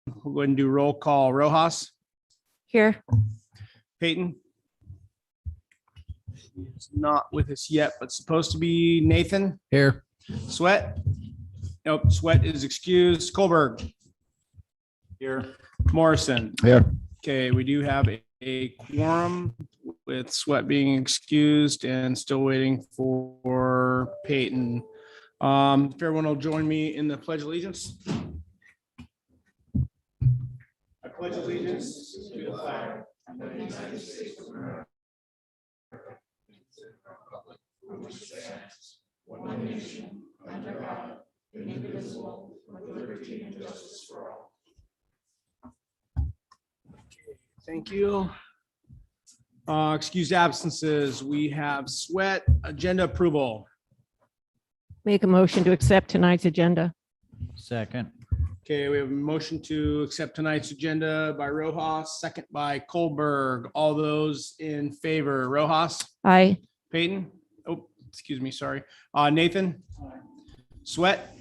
We'll go ahead and do roll call. Rojas, Here. Peyton. He's not with us yet, but supposed to be Nathan. Here. Sweat. Nope, Sweat is excused. Colberg. Here. Morrison. Here. Okay, we do have a quorum with Sweat being excused and still waiting for Peyton. If everyone will join me in the pledge of allegiance. I pledge allegiance to the flag of the United States of America, which stands one nation under God, indivisible, with liberty and justice for all. Thank you. Excused absences. We have Sweat, agenda approval. Make a motion to accept tonight's agenda. Second. Okay, we have a motion to accept tonight's agenda by Rojas, second by Colberg. All those in favor, Rojas, Aye. Peyton, oh, excuse me, sorry. Nathan, Sweat,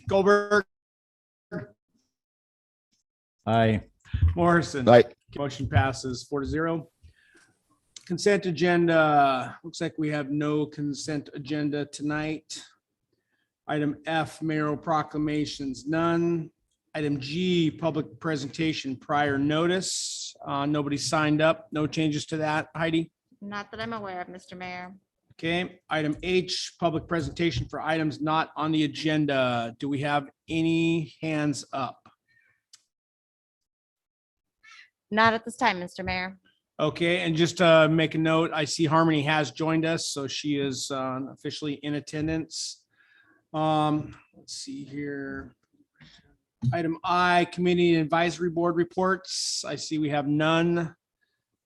Colberg, Aye. Morrison. Aye. Motion passes 4-0. Consent agenda. Looks like we have no consent agenda tonight. Item F, mayoral proclamations, none. Item G, public presentation prior notice. Nobody signed up. No changes to that. Heidi? Not that I'm aware of, Mr. Mayor. Okay. Item H, public presentation for items not on the agenda. Do we have any hands up? Not at this time, Mr. Mayor. Okay, and just to make a note, I see Harmony has joined us, so she is officially in attendance. Let's see here. Item I, Committee and Advisory Board reports. I see we have none.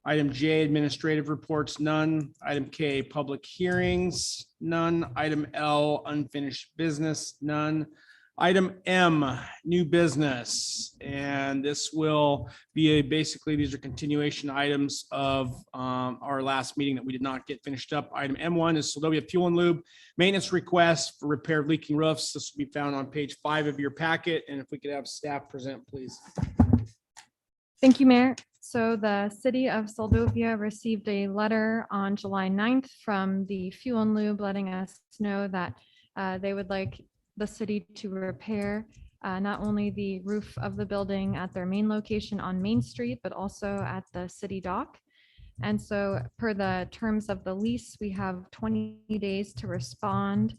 Item J, Administrative reports, none. Item K, Public hearings, none. Item L, Unfinished business, none. Item M, New business, and this will be basically, these are continuation items of our last meeting that we did not get finished up. Item M1 is Sylvia Fuel and Lube maintenance request for repair of leaking roofs. This will be found on page 5 of your packet, and if we could have staff present, please. Thank you, Mayor. So the city of Seldovia received a letter on July 9th from the Fuel and Lube letting us know that they would like the city to repair not only the roof of the building at their main location on Main Street, but also at the city dock. And so per the terms of the lease, we have 20 days to respond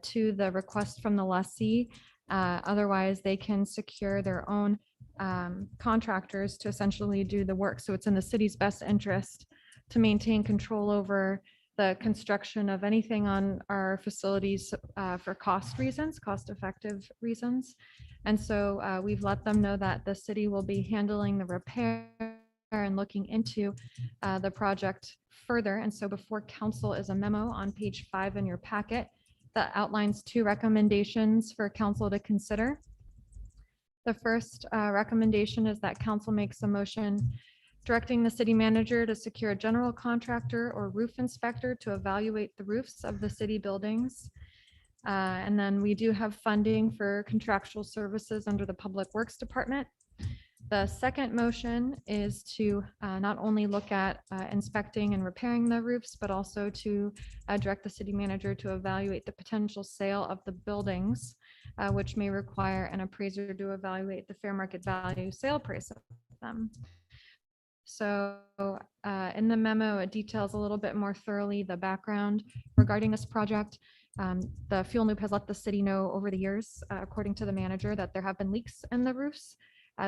to the request from the lessee. Otherwise, they can secure their own contractors to essentially do the work. So it's in the city's best interest to maintain control over the construction of anything on our facilities for cost reasons, cost-effective reasons. And so we've let them know that the city will be handling the repair and looking into the project further. And so before council is a memo on page 5 in your packet that outlines 2 recommendations for council to consider. The first recommendation is that council makes a motion directing the city manager to secure a general contractor or roof inspector to evaluate the roofs of the city buildings. And then we do have funding for contractual services under the Public Works Department. The second motion is to not only look at inspecting and repairing the roofs, but also to direct the city manager to evaluate the potential sale of the buildings, which may require an appraiser to evaluate the fair market value sale price of them. So in the memo, it details a little bit more thoroughly the background regarding this project. The Fuel Loop has let the city know over the years, according to the manager, that there have been leaks in the roofs.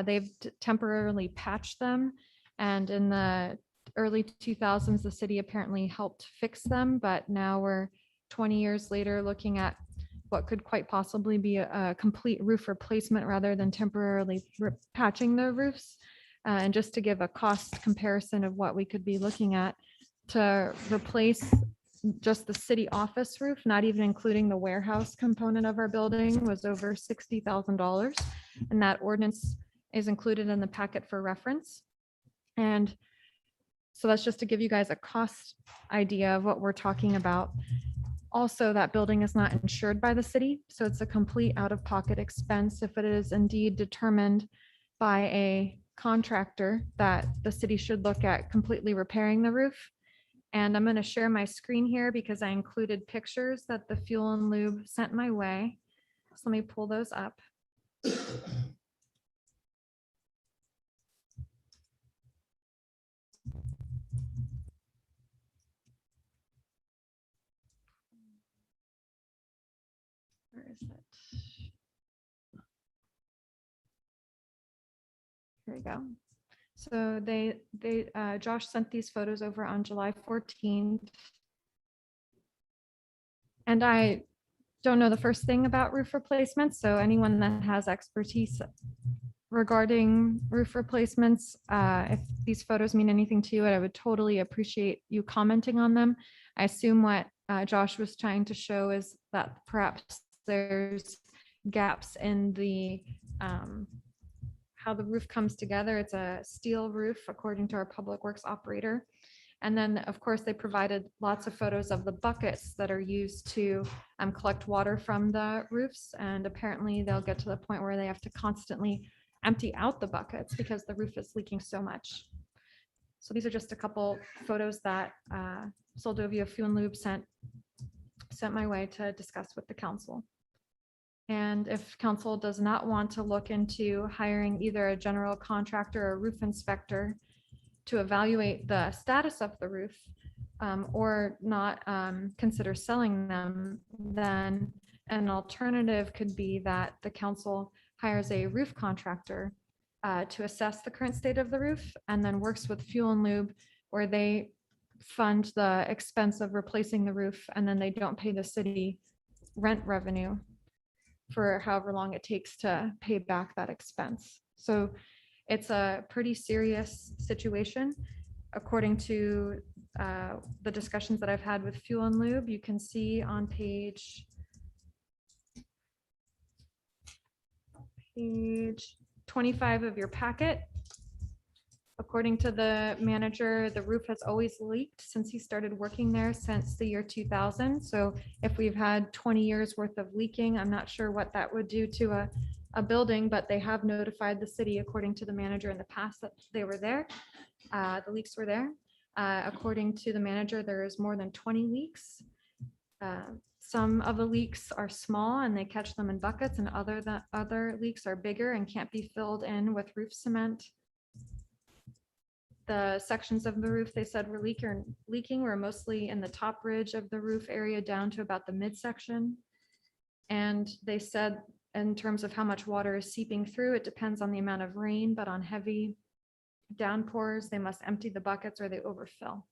They've temporarily patched them. And in the early 2000s, the city apparently helped fix them. But now we're 20 years later looking at what could quite possibly be a complete roof replacement rather than temporarily patching the roofs. And just to give a cost comparison of what we could be looking at to replace just the city office roof, not even including the warehouse component of our building, was over $60,000. And that ordinance is included in the packet for reference. And so that's just to give you guys a cost idea of what we're talking about. Also, that building is not insured by the city, so it's a complete out-of-pocket expense if it is indeed determined by a contractor that the city should look at completely repairing the roof. And I'm going to share my screen here because I included pictures that the Fuel and Lube sent my way. So let me pull those up. Where is it? Here we go. So Josh sent these photos over on July 14th. And I don't know the first thing about roof replacements. So anyone that has expertise regarding roof replacements, if these photos mean anything to you, I would totally appreciate you commenting on them. I assume what Josh was trying to show is that perhaps there's gaps in the how the roof comes together. It's a steel roof according to our public works operator. And then, of course, they provided lots of photos of the buckets that are used to collect water from the roofs. And apparently they'll get to the point where they have to constantly empty out the buckets because the roof is leaking so much. So these are just a couple photos that Soldovia Fuel and Lube sent my way to discuss with the council. And if council does not want to look into hiring either a general contractor or roof inspector to evaluate the status of the roof, or not consider selling them, then an alternative could be that the council hires a roof contractor to assess the current state of the roof and then works with Fuel and Lube where they fund the expense of replacing the roof and then they don't pay the city rent revenue for however long it takes to pay back that expense. So it's a pretty serious situation. According to the discussions that I've had with Fuel and Lube, you can see on page 25 of your packet. According to the manager, the roof has always leaked since he started working there since the year 2000. So if we've had 20 years worth of leaking, I'm not sure what that would do to a building, but they have notified the city, according to the manager in the past, that they were there. The leaks were there. According to the manager, there is more than 20 leaks. Some of the leaks are small and they catch them in buckets, and other leaks are bigger and can't be filled in with roof cement. The sections of the roof they said were leaking were mostly in the top ridge of the roof area down to about the midsection. And they said in terms of how much water is seeping through, it depends on the amount of rain, but on heavy downpours, they must empty the buckets or they overfill.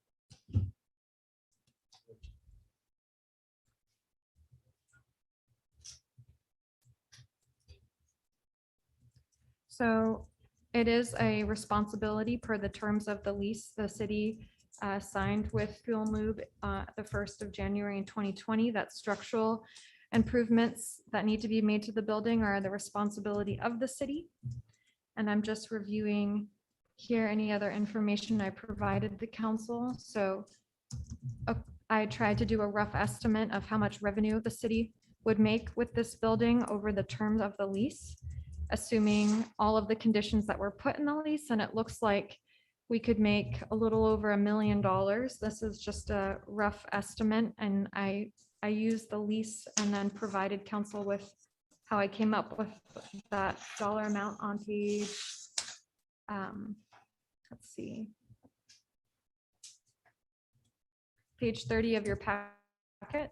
So it is a responsibility per the terms of the lease the city signed with Fuel and Lube the 1st of January in 2020, that structural improvements that need to be made to the building are the responsibility of the city. And I'm just reviewing here any other information I provided the council. So I tried to do a rough estimate of how much revenue the city would make with this building over the terms of the lease, assuming all of the conditions that were put in the lease. And it looks like we could make a little over $1 million. This is just a rough estimate. And I used the lease and then provided council with how I came up with that dollar amount on page, let's see, page 30 of your packet.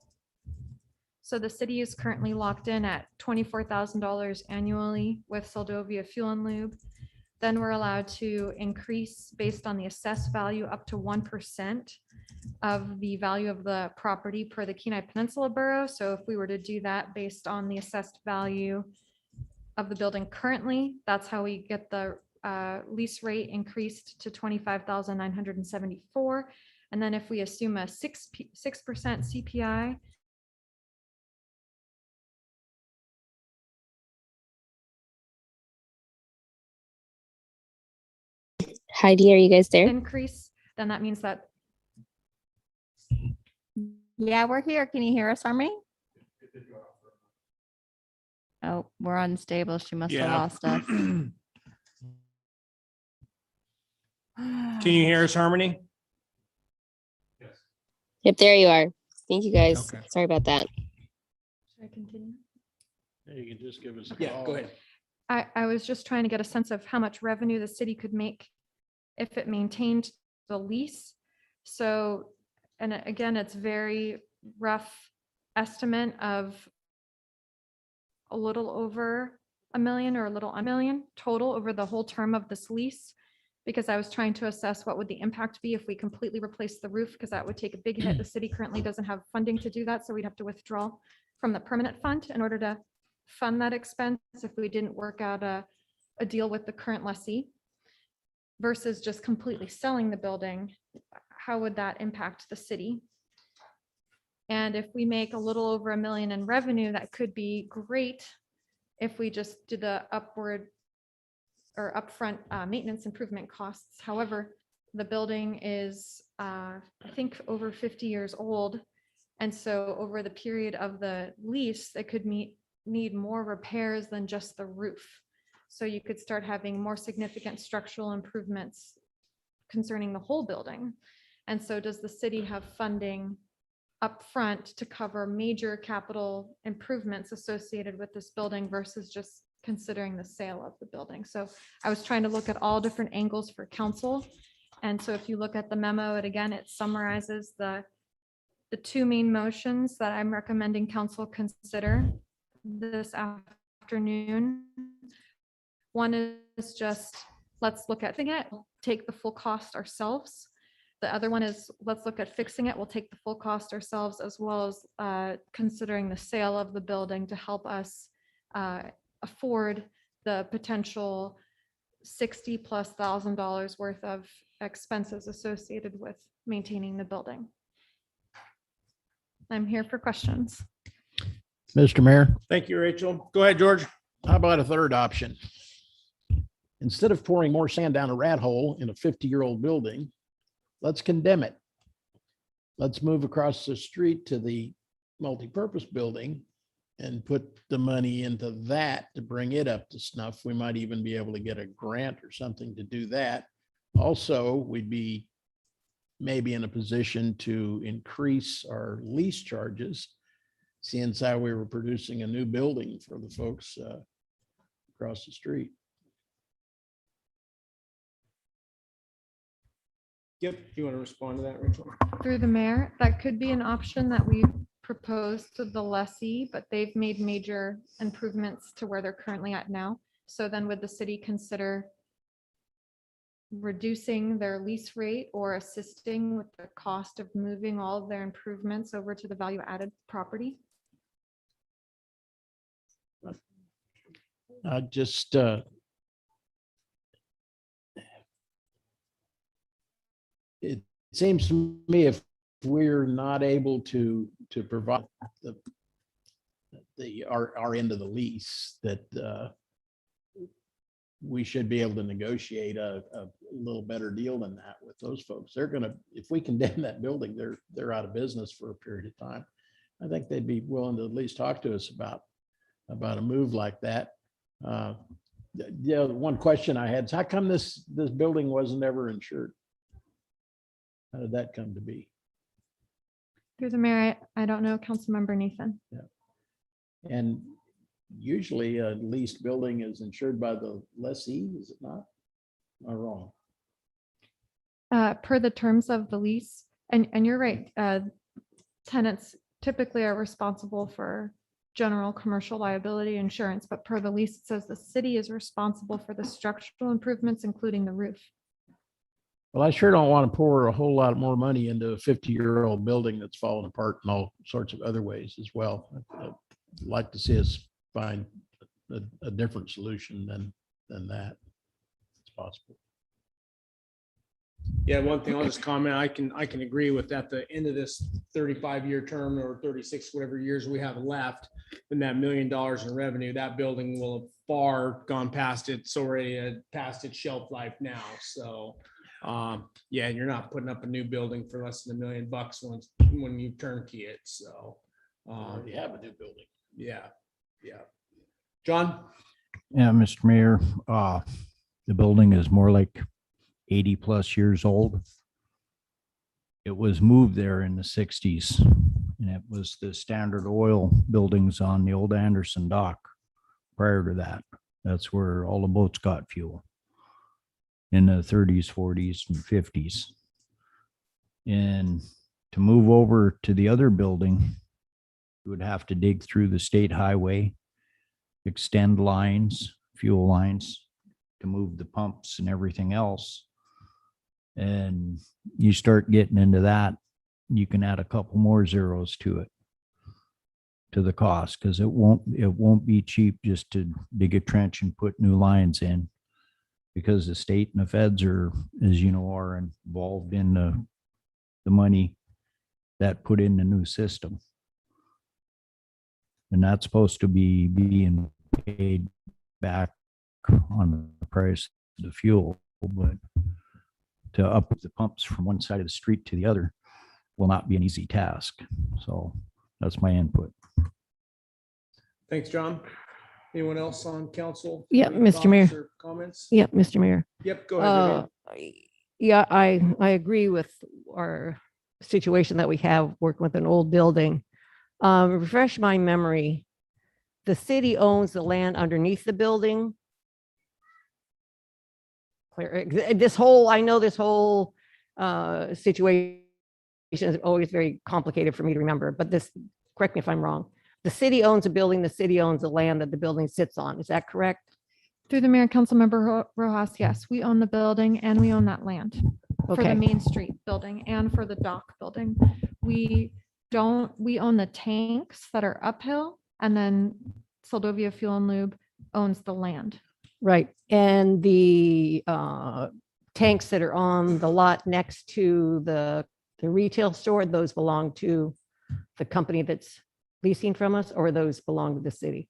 So the city is currently locked in at $24,000 annually with Soldovia Fuel and Lube. Then we're allowed to increase based on the assessed value up to 1% of the value of the property per the Kenai Peninsula Borough. So if we were to do that based on the assessed value of the building currently, that's how we get the lease rate increased to $25,974. And then if we assume a 6% CPI, Heidi, are you guys there? increase, then that means that Yeah, we're here. Can you hear us, Harmony? Oh, we're unstable. She must have Yeah. lost us. Can you hear us, Harmony? Yep, there you are. Thank you guys. Okay. Sorry about that. Should I continue? You can just give us a Yeah, call. go ahead. I was just trying to get a sense of how much revenue the city could make if it maintained the lease. So, and again, it's very rough estimate of a little over $1 million or a little under $1 million total over the whole term of this lease. Because I was trying to assess what would the impact be if we completely replace the roof, because that would take a big hit. The city currently doesn't have funding to do that, so we'd have to withdraw from the permanent fund in order to fund that expense if we didn't work out a deal with the current lessee versus just completely selling the building. How would that impact the city? And if we make a little over $1 million in revenue, that could be great if we just did the upward or upfront maintenance improvement costs. However, the building is, I think, over 50 years old. And so over the period of the lease, it could need more repairs than just the roof. So you could start having more significant structural improvements concerning the whole building. And so does the city have funding upfront to cover major capital improvements associated with this building versus just considering the sale of the building? So I was trying to look at all different angles for council. And so if you look at the memo, it summarizes the two main motions that I'm recommending council consider this afternoon. One is just, let's look at it, take the full cost ourselves. The other one is, let's look at fixing it. We'll take the full cost ourselves, as well as considering the sale of the building to help us afford the potential $60,000+ worth of expenses associated with maintaining the building. I'm here for questions. Mr. Mayor, Thank you, Rachel. Go ahead, George. how about a third option? Instead of pouring more sand down a rat hole in a 50-year-old building, let's condemn it. Let's move across the street to the multipurpose building and put the money into that to bring it up to snuff. We might even be able to get a grant or something to do that. Also, we'd be maybe in a position to increase our lease charges, seeing as how we were producing a new building for the folks across the street. Yep. You want to respond to that, Rachel? Through the mayor, that could be an option that we proposed to the lessee, but they've made major improvements to where they're currently at now. So then would the city consider reducing their lease rate or assisting with the cost of moving all of their improvements over to the value added property? Just it seems to me if we're not able to provide our end of the lease, that we should be able to negotiate a little better deal than that with those folks. They're gonna, if we condemn that building, they're out of business for a period of time. I think they'd be willing to at least talk to us about a move like that. Yeah, one question I had is, how come this building wasn't ever insured? How did that come to be? Through the mayor, I don't know, Councilmember Nathan. And usually a leased building is insured by the lessee, is it not? Am I wrong? Per the terms of the lease, and you're right, tenants typically are responsible for general commercial liability insurance, but per the lease, it says the city is responsible for the structural improvements, including the roof. Well, I sure don't want to pour a whole lot more money into a 50-year-old building that's fallen apart in all sorts of other ways as well. I'd like to see us find a different solution than that. It's possible. Yeah, one thing I'll just comment, I can agree with that. The end of this 35-year term or 36, whatever years we have left, and that $1 million in revenue, that building will have far gone past it's already past its shelf life now. So yeah, you're not putting up a new building for less than $1 million when you turnkey it. So We have a new building. yeah. John? Yeah, Mr. Mayor, the building is more like 80+ years old. It was moved there in the 60s, and it was the Standard Oil buildings on the old Anderson dock. Prior to that, that's where all the boats got fuel in the 30s, 40s, and 50s. And to move over to the other building, you would have to dig through the state highway, extend lines, fuel lines to move the pumps and everything else. And you start getting into that, you can add a couple more zeros to it, to the cost, because it won't be cheap just to dig a trench and put new lines in, because the state and the feds are, as you know, are involved in the money that put in the new system. And that's supposed to be being paid back on the price of the fuel, but to up the pumps from one side of the street to the other will not be an easy task. So that's my input. Thanks, John. Anyone else on council? Yeah, Any Mr. Mayor. thoughts or Comments? Yeah, Mr. Mayor. Yep, go ahead. Vivian. Yeah, I agree with our situation that we have working with an old building. Refresh my memory. The city owns the land underneath the building. I know this whole situation is always very complicated for me to remember, but correct me if I'm wrong. The city owns a building, the city owns the land that the building sits on. Is that correct? Through the mayor and council member Rojas, yes, we own the building and we own that land for the Okay, Main Street building and for the dock building. We own the tanks that are uphill, and then Soldovia Fuel and Lube owns the land. right. And the tanks that are on the lot next to the retail store, those belong to the company that's leasing from us, or those belong to the city?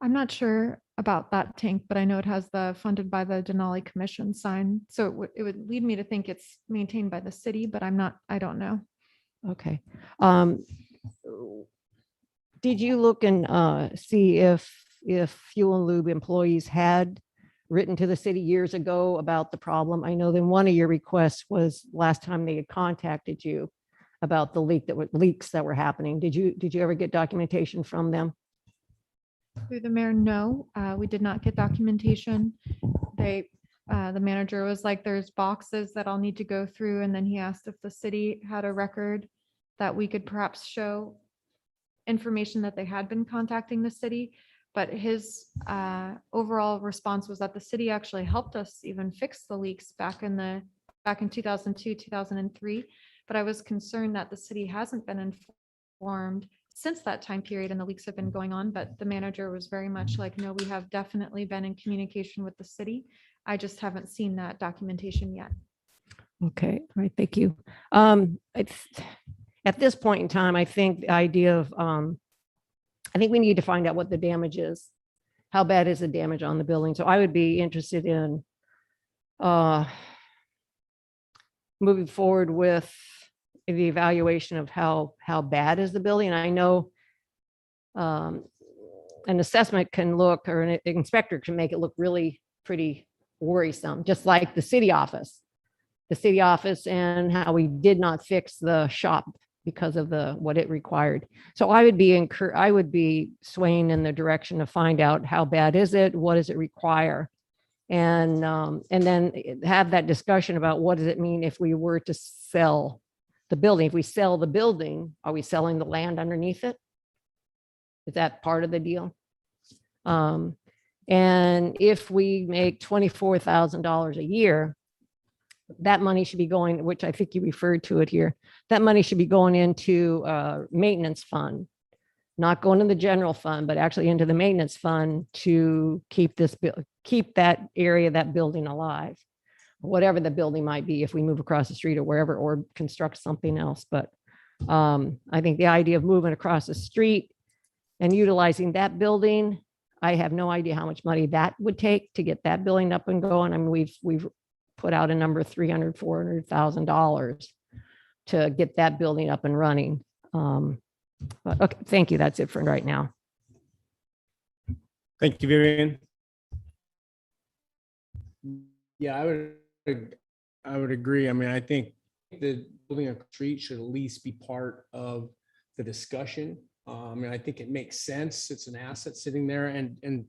I'm not sure about that tank, but I know it has the funded by the Denali Commission sign. So it would lead me to think it's maintained by the city, but I don't know. Okay. Did you look and see if Fuel and Lube employees had written to the city years ago about the problem? I know then one of your requests was last time they had contacted you about the leaks that were happening. Did you ever get documentation from them? Through the mayor, no, we did not get documentation. The manager was like, there's boxes that I'll need to go through. And then he asked if the city had a record that we could perhaps show information that they had been contacting the city. But his overall response was that the city actually helped us even fix the leaks back in 2002, 2003. But I was concerned that the city hasn't been informed since that time period and the leaks have been going on. But the manager was very much like, no, we have definitely been in communication with the city. I just haven't seen that documentation yet. Okay, all right, thank you. At this point in time, I think the idea of, I think we need to find out what the damage is. How bad is the damage on the building? So I would be interested in moving forward with the evaluation of how bad is the building. And I know an assessment can look, or an inspector can make it look really pretty worrisome, just like the city office and how we did not fix the shop because of what it required. So I would be swaying in the direction to find out how bad is it, what does it require, and then have that discussion about what does it mean if we were to sell the building. If we sell the building, are we selling the land underneath it? Is that part of the deal? And if we make $24,000 a year, that money should be going, which I think you referred to it here, that money should be going into a maintenance fund, not going to the general fund, but actually into the maintenance fund to keep that area, that building alive, whatever the building might be, if we move across the street or wherever, or construct something else. But I think the idea of moving across the street and utilizing that building, I have no idea how much money that would take to get that building up and going. I mean, we've put out a number of $300,000, $400,000 to get that building up and running. But okay, thank you. That's it for right now. Thank you, Vivian. Yeah, I would agree. I mean, I think the building a street should at least be part of the discussion. And I think it makes sense. It's an asset sitting there and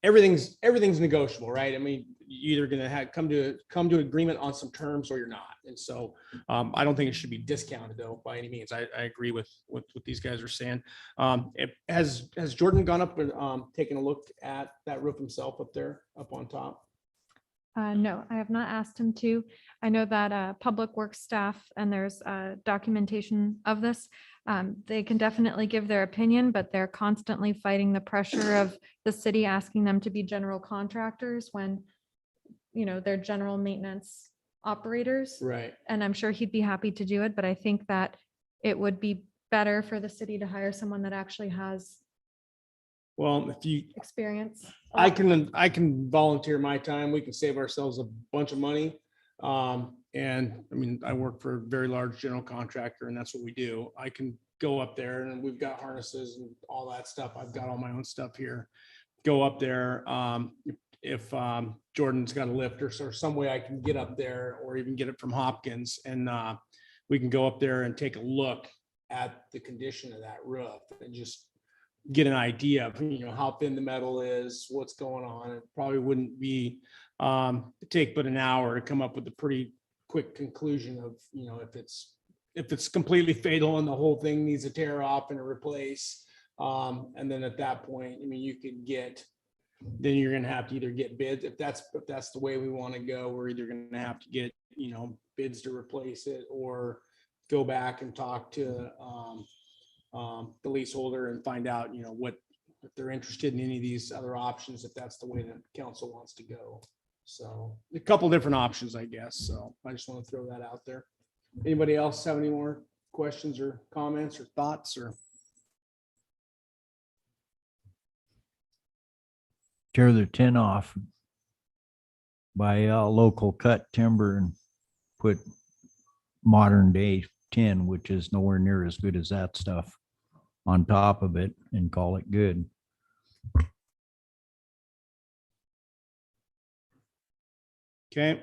everything's negotiable, right? I mean, you're either gonna have come to agreement on some terms or you're not. And so I don't think it should be discounted though by any means. I agree with what these guys are saying. Has Jordan gone up and taken a look at that roof himself up there, up on top? No, I have not asked him to. I know that Public Works staff, and there's documentation of this, they can definitely give their opinion, but they're constantly fighting the pressure of the city asking them to be general contractors when, you know, they're general maintenance operators. Right. And I'm sure he'd be happy to do it, but I think that it would be better for the city to hire someone that actually has Well, if you, experience. I can volunteer my time. We can save ourselves a bunch of money. And I mean, I work for a very large general contractor and that's what we do. I can go up there and we've got harnesses and all that stuff. I've got all my own stuff here. Go up there. If Jordan's got a lift or some way I can get up there or even get it from Hopkins and we can go up there and take a look at the condition of that roof and just get an idea of, you know, how thin the metal is, what's going on. It probably wouldn't be take but an hour to come up with a pretty quick conclusion of, you know, if it's completely fatal and the whole thing needs a tear off and a replace. And then at that point, I mean, you could then you're gonna have to either get bids. If that's the way we want to go, we're either gonna have to get, you know, bids to replace it or go back and talk to the leaseholder and find out, you know, what, if they're interested in any of these other options, if that's the way that council wants to go. So a couple different options, I guess. So I just want to throw that out there. Anybody else have any more questions or comments or thoughts or? Tear the tin off, buy local cut timber and put modern day tin, which is nowhere near as good as that stuff, on top of it and call it good. Okay.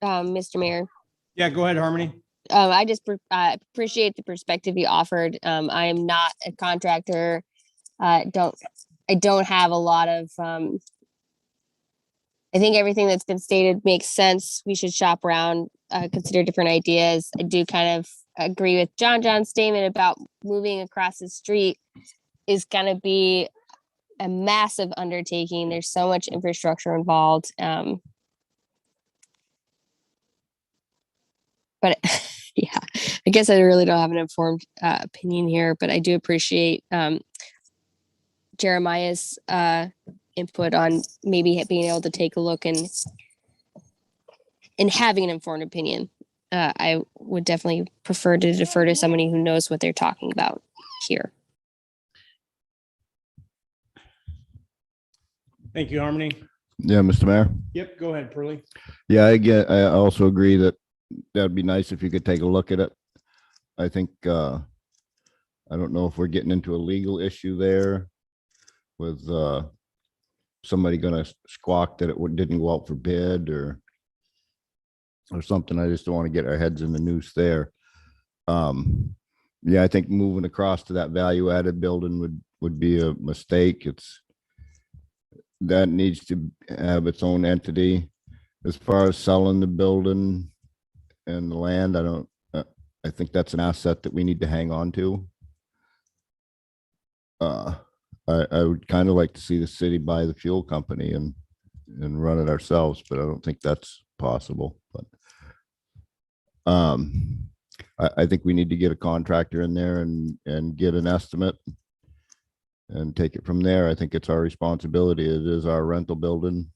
Mr. Mayor, Yeah, go ahead, Harmony. I just appreciate the perspective you offered. I am not a contractor. I don't have a lot of, I think everything that's been stated makes sense. We should shop around, consider different ideas. I do kind of agree with John's statement about moving across the street is going to be a massive undertaking. There's so much infrastructure involved. But yeah, I guess I really don't have an informed opinion here, but I do appreciate Jeremiah's input on maybe being able to take a look and having an informed opinion. I would definitely prefer to defer to somebody who knows what they're talking about here. Thank you, Harmony. Yeah, Mr. Mayor. Yep, go ahead, Pearlie. Yeah, I also agree that that'd be nice if you could take a look at it. I think, I don't know if we're getting into a legal issue there with somebody gonna squawk that it didn't go out for bid or something. I just don't want to get our heads in the noose there. Yeah, I think moving across to that value added building would be a mistake. That needs to have its own entity. As far as selling the building and the land, I think that's an asset that we need to hang on to. I would kind of like to see the city buy the fuel company and run it ourselves, but I don't think that's possible. But I think we need to get a contractor in there and get an estimate and take it from there. I think it's our responsibility. It is our rental building.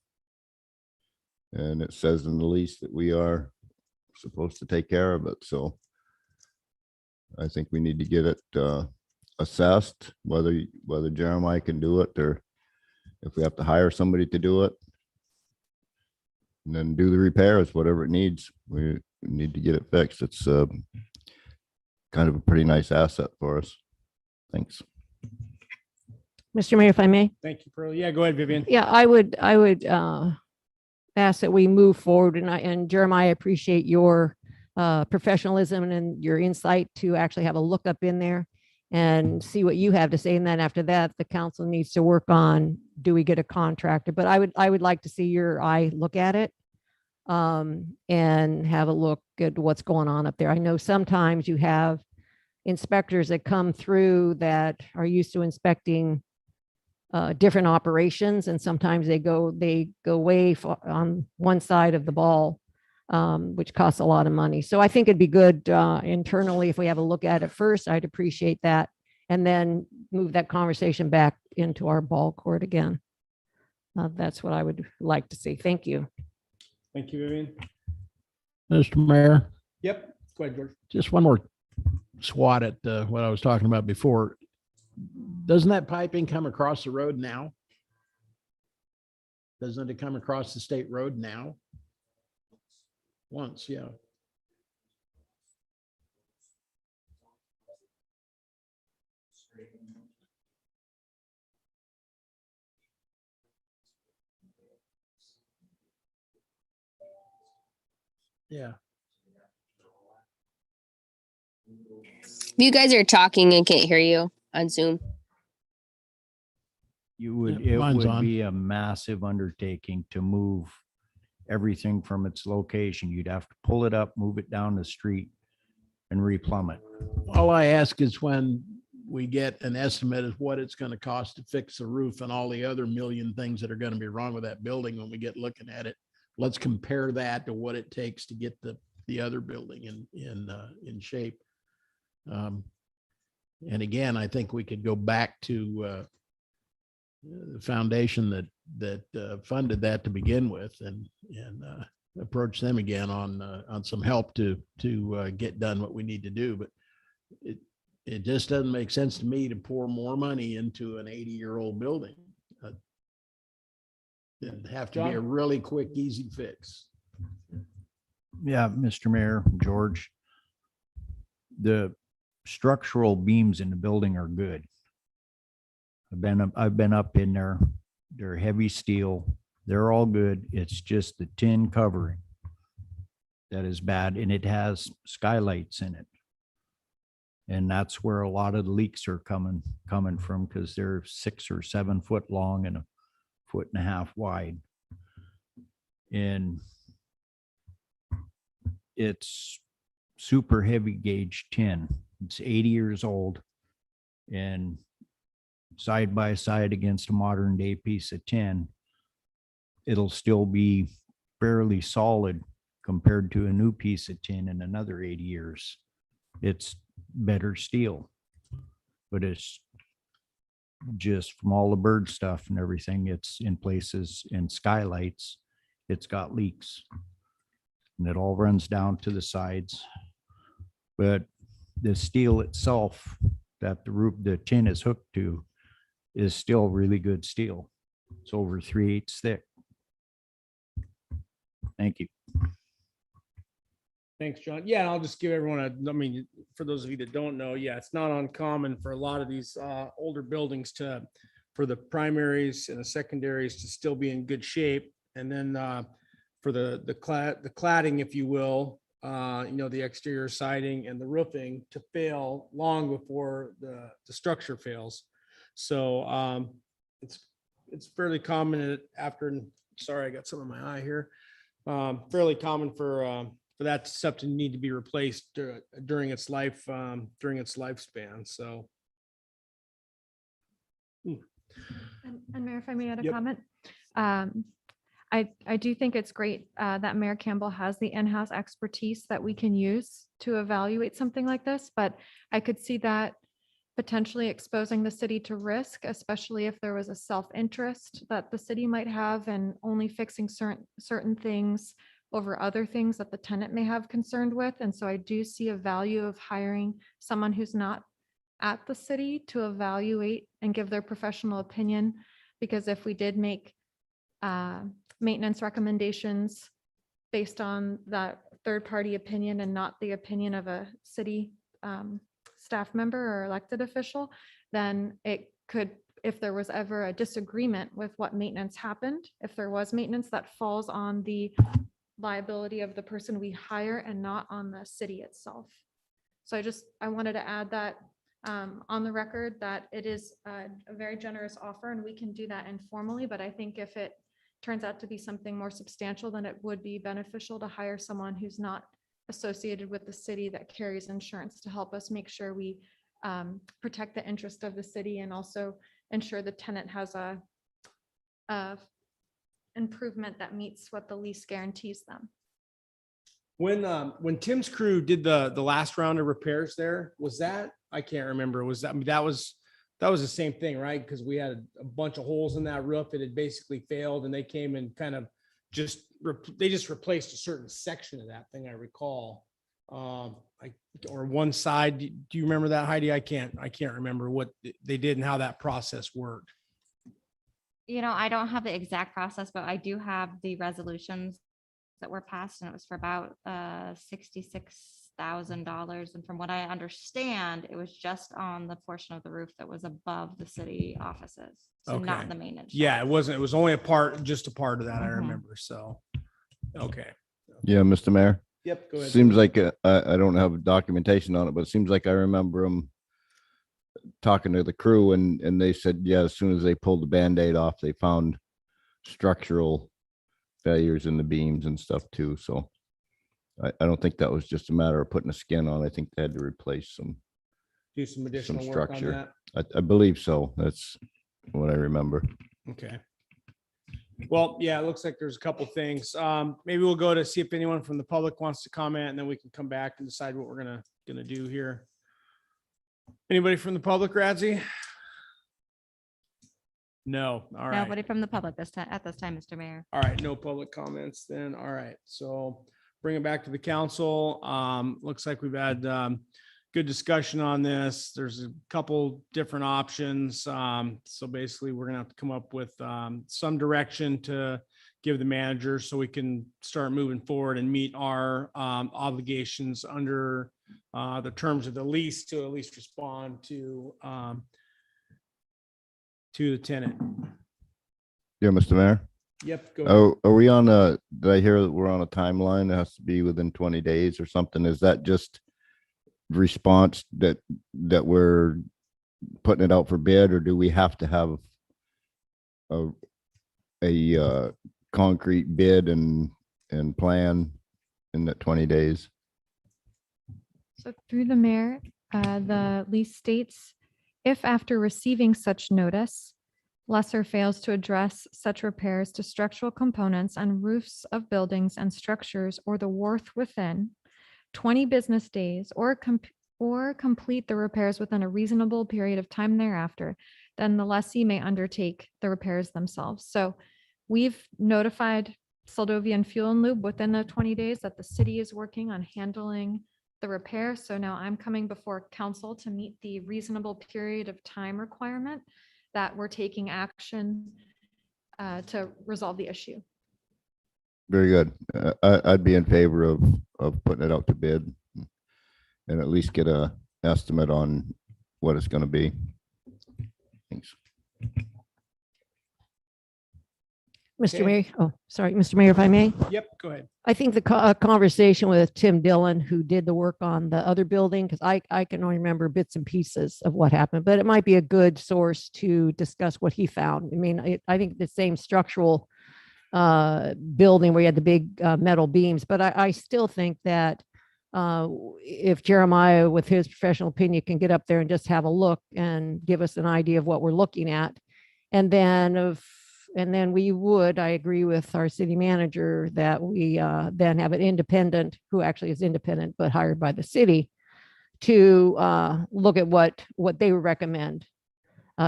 And it says in the lease that we are supposed to take care of it. So I think we need to get it assessed, whether Jeremiah can do it or if we have to hire somebody to do it. And then do the repairs, whatever it needs. We need to get it fixed. It's kind of a pretty nice asset for us. Thanks. Mr. Mayor, if I may. Thank you, Pearlie. Yeah, go ahead, Vivian. Yeah, I would ask that we move forward, and Jeremiah, I appreciate your professionalism and your insight to actually have a look up in there and see what you have to say. And then after that, the council needs to work on, do we get a contractor? But I would like to see your eye look at it and have a look at what's going on up there. I know sometimes you have inspectors that come through that are used to inspecting different operations, and sometimes they go way on one side of the ball, which costs a lot of money. So I think it'd be good internally if we have a look at it first. I'd appreciate that, and then move that conversation back into our ball court again. That's what I would like to see. Thank you. Thank you, Vivian. Mr. Mayor, Yep, go ahead, George. just one more swat at what I was talking about before. Doesn't that piping come across the road now? Doesn't it come across the state road now? Once, yeah. Yeah. You guys are talking and can't hear you on Zoom. You would, Yeah, it mine's would on. be a massive undertaking to move everything from its location. You'd have to pull it up, move it down the street and replumb it. All I ask is when we get an estimate of what it's going to cost to fix the roof and all the other million things that are going to be wrong with that building when we get looking at it, let's compare that to what it takes to get the other building in shape. And again, I think we could go back to the foundation that funded that to begin with, and approach them again on some help to get done what we need to do. But it just doesn't make sense to me to pour more money into an 80-year-old building. It'd have to be a John? really quick, easy fix. Yeah, Mr. Mayor, George, the structural beams in the building are good. I've been up in there. They're heavy steel. They're all good. It's just the tin covering that is bad, and it has skylights in it. And that's where a lot of the leaks are coming from, because they're 6 or 7 foot long and 1.5 feet wide. And it's super heavy gauge tin. It's 80 years old, and side by side against a modern day piece of tin, it'll still be fairly solid compared to a new piece of tin in another 80 years. It's better steel, but it's just from all the bird stuff and everything, it's in places in skylights, it's got leaks, and it all runs down to the sides. But the steel itself that the tin is hooked to is still really good steel. It's over 3/8 thick. Thank you. Thanks, John. Yeah, I'll just give everyone I mean, for those of you that don't know, yeah, it's not uncommon for a lot of these older buildings for the primaries and the secondaries to still be in good shape. And then for the cladding, if you will, the exterior siding and the roofing to fail long before the structure fails. So it's fairly common after, sorry, I got some in my eye here. Fairly common for that stuff to need to be replaced during its life, during its lifespan. So. And Mayor, if I may add a Yep. comment. I do think it's great that Mayor Campbell has the in-house expertise that we can use to evaluate something like this, but I could see that potentially exposing the city to risk, especially if there was a self-interest that the city might have and only fixing certain things over other things that the tenant may have concerned with. And so I do see a value of hiring someone who's not at the city to evaluate and give their professional opinion. Because if we did make maintenance recommendations based on that third-party opinion and not the opinion of a city staff member or elected official, then it could if there was ever a disagreement with what maintenance happened, if there was maintenance, that falls on the liability of the person we hire and not on the city itself. So I wanted to add that on the record that it is a very generous offer and we can do that informally, but I think if it turns out to be something more substantial, then it would be beneficial to hire someone who's not associated with the city that carries insurance to help us make sure we protect the interest of the city and also ensure the tenant has a improvement that meets what the lease guarantees them. When Tim's crew did the last round of repairs there, was that, I can't remember, was that, I mean, that was the same thing, right? Because we had a bunch of holes in that roof. It had basically failed and they came and kind of they just replaced a certain section of that thing, I recall. Or one side. Do you remember that, Heidi? I can't remember what they did and how that process worked. You know, I don't have the exact process, but I do have the resolutions that were passed, and it was for about $66,000. And from what I understand, it was just on the portion of the roof that was above the city offices, so not Okay. the maintenance. Yeah, shop. it was only just a part of that, I Mhm. remember. So, okay. Yeah, Mr. Mayor. Yep, go ahead. Seems like, I don't have documentation on it, but it seems like I remember them talking to the crew and they said, yeah, as soon as they pulled the Band-Aid off, they found structural failures in the beams and stuff too. So I don't think that was just a matter of putting a skin on. I think they had to replace Do some additional work on structure. that. I believe so. That's what I remember. Okay. Well, yeah, it looks like there's a couple things. Maybe we'll go to see if anyone from the public wants to comment, and then we can come back and decide what we're gonna do here. Anybody from the public, Radzi? No. All right. Nobody from the public at this time, Mr. Mayor. All right, no public comments then. All right, so bring it back to the council. Looks like we've had good discussion on this. There's a couple different options. So basically, we're gonna have to come up with some direction to give the manager so we can start moving forward and meet our obligations under the terms of the lease to at least respond to the tenant. Yeah, Mr. Mayor. Yep, go ahead. Oh, are we on did I hear that we're on a timeline? It has to be within 20 days or something. Is that just response that we're putting it out for bid, or do we have to have a concrete bid and plan in that 20 days? So through the mayor, the lease states, if after receiving such notice, lessor fails to address such repairs to structural components on roofs of buildings and structures or the wharf within 20 business days or complete the repairs within a reasonable period of time thereafter, then the lessee may undertake the repairs themselves. So we've notified Seldovia and Fuel and Lube within the 20 days that the city is working on handling the repair. So now I'm coming before council to meet the reasonable period of time requirement that we're taking action to resolve the issue. Very good. I'd be in favor of putting it out to bid and at least get a estimate on what it's going to be. Thanks. Mr. Okay. Mayor, oh, sorry, Mr. Mayor, if I may. Yep, go ahead. I think the conversation with Tim Dillon, who did the work on the other building, because I can only remember bits and pieces of what happened, but it might be a good source to discuss what he found. I mean, I think the same structural building where you had the big metal beams, but I still think that if Jeremiah, with his professional opinion, can get up there and just have a look and give us an idea of what we're looking at, and then we would, I agree with our city manager that we then have an independent, who actually is independent, but hired by the city, to look at what they would recommend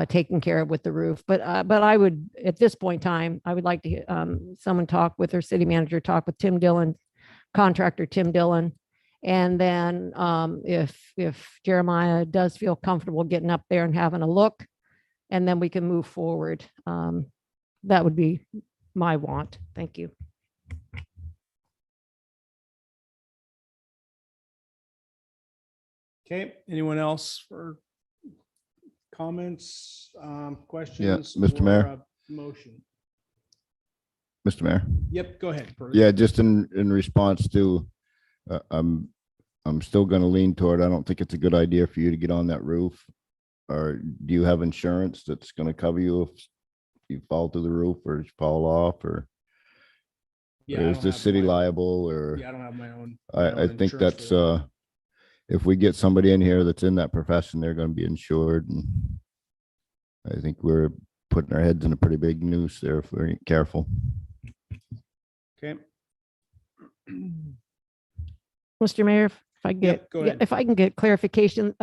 taking care of with the roof. But I would, at this point in time, I would like to someone talk with our city manager, talk with Tim Dillon, contractor Tim Dillon. And then if Jeremiah does feel comfortable getting up there and having a look, and then we can move forward. That would be my want. Thank you. Okay, anyone else for comments, questions? Mr. or Mayor. a Motion. Mr. Mayor. Yep, go ahead. Perk. Yeah, just in response to, I'm still gonna lean toward, I don't think it's a good idea for you to get on that roof. Or do you have insurance that's gonna cover you if you fall through the roof or you fall off, or Yeah, I is don't the have city my- liable, or? Yeah, I don't have my own. my I own think insurance that's, for that. if we get somebody in here that's in that profession, they're gonna be insured, and I think we're putting our heads in a pretty big noose there if we ain't careful. Okay. Mr. Mayor, if I Yep, go ahead. if I can get clarification,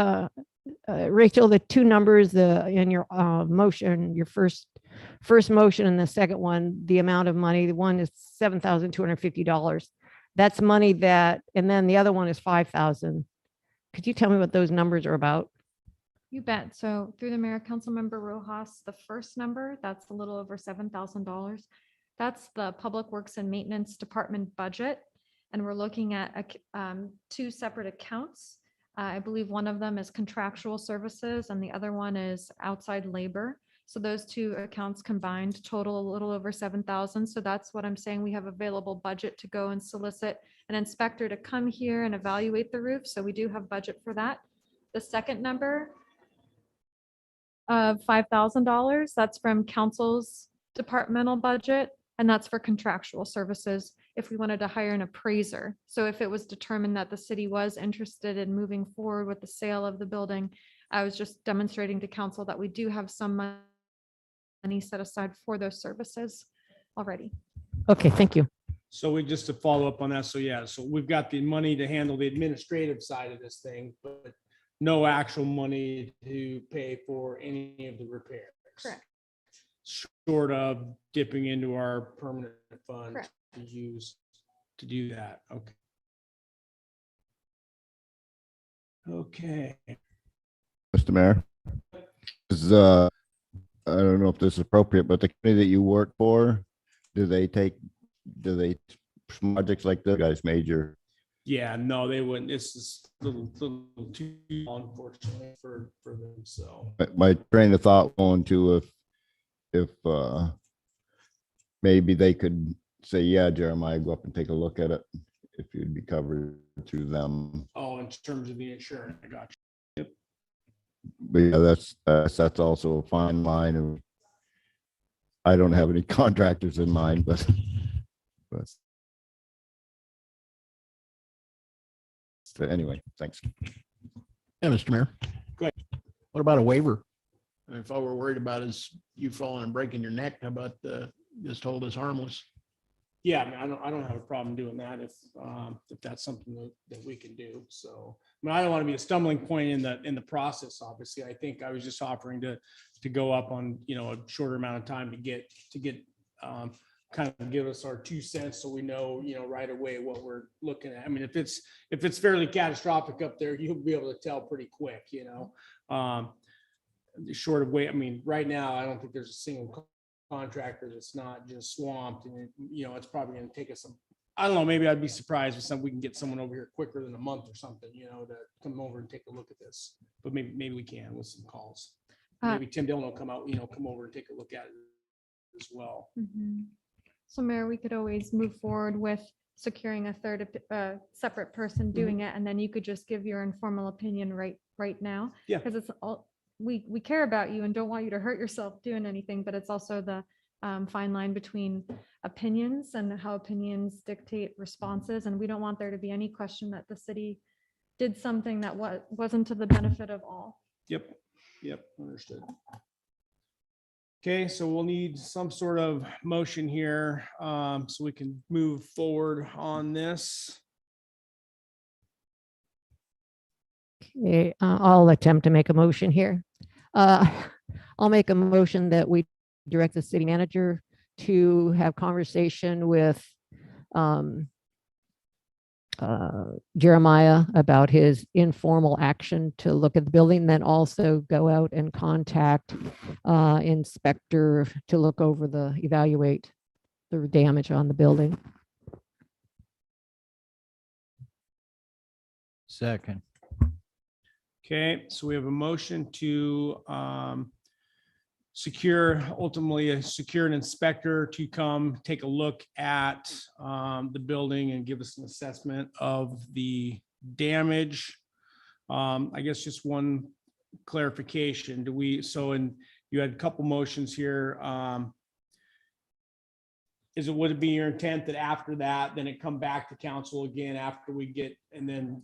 Rachel, the two numbers, in your motion, your first motion and the second one, the amount of money, the one is $7,250. That's money that, and then the other one is 5,000. Could you tell me what those numbers are about? You bet. So through the mayor, Councilmember Rojas, the first number, that's a little over $7,000. That's the Public Works and Maintenance Department budget. And we're looking at two separate accounts. I believe one of them is contractual services and the other one is outside labor. So those two accounts combined total a little over 7,000. So that's what I'm saying. We have available budget to go and solicit an inspector to come here and evaluate the roof. So we do have budget for that. The second number of $5,000, that's from council's departmental budget, and that's for contractual services if we wanted to hire an appraiser. So if it was determined that the city was interested in moving forward with the sale of the building, I was just demonstrating to council that we do have some money set aside for those services already. Okay, thank you. So we just to follow up on that. So yeah, so we've got the money to handle the administrative side of this thing, but no actual money to pay for any of the repairs. Correct. Short of dipping into our permanent fund Correct. to use to do that. Okay. Okay. Mr. Mayor. Is, I don't know if this is appropriate, but the company that you work for, do they projects like the guys major? Yeah, no, they wouldn't. This is a little too long, unfortunately, for them. So My train of thought going to if maybe they could say, yeah, Jeremiah, go up and take a look at it, if you'd be covered through them. oh, in terms of the insurance, I got you. But yeah, that's also a fine line, and I don't have any contractors in mind, but so anyway, thanks. Yeah, Mr. Mayor. Go ahead. What about a waiver? If all we're worried about is you falling and breaking your neck, how about just hold us harmless? Yeah, I mean, I don't have a problem doing that if that's something that we can do. So, I mean, I don't want to be a stumbling point in the process. Obviously, I think I was just offering to go up on, a shorter amount of time to get kind of give us our 2 cents so we know, right away what we're looking at. I mean, if it's fairly catastrophic up there, you'll be able to tell pretty quick, short of wait. I mean, right now, I don't think there's a single contractor that's not just swamped, and it's probably going to take us I don't know, maybe I'd be surprised if we can get someone over here quicker than a month or something, to come over and take a look at this. But maybe we can with some calls. Maybe Tim Dillon will come out, come over and take a look at it as well. Mhm. So Mayor, we could always move forward with securing a third, separate person doing it, and then you could just give your informal opinion right now. Yeah. Because it's all, we care about you and don't want you to hurt yourself doing anything, but it's also the fine line between opinions and how opinions dictate responses. And we don't want there to be any question that the city did something that wasn't to the benefit of all. Yep, understood. Okay, so we'll need some sort of motion here, so we can move forward on this. Okay, I'll attempt to make a motion here. I'll make a motion that we direct the city manager to have conversation with Jeremiah about his informal action to look at the building, then also go out and contact inspector to look over evaluate the damage on the building. Second. Okay, so we have a motion to secure an inspector to come take a look at the building and give us an assessment of the damage. I guess just one clarification. You had a couple motions here. Would it be your intent that after that, then it come back to council again after we get, and then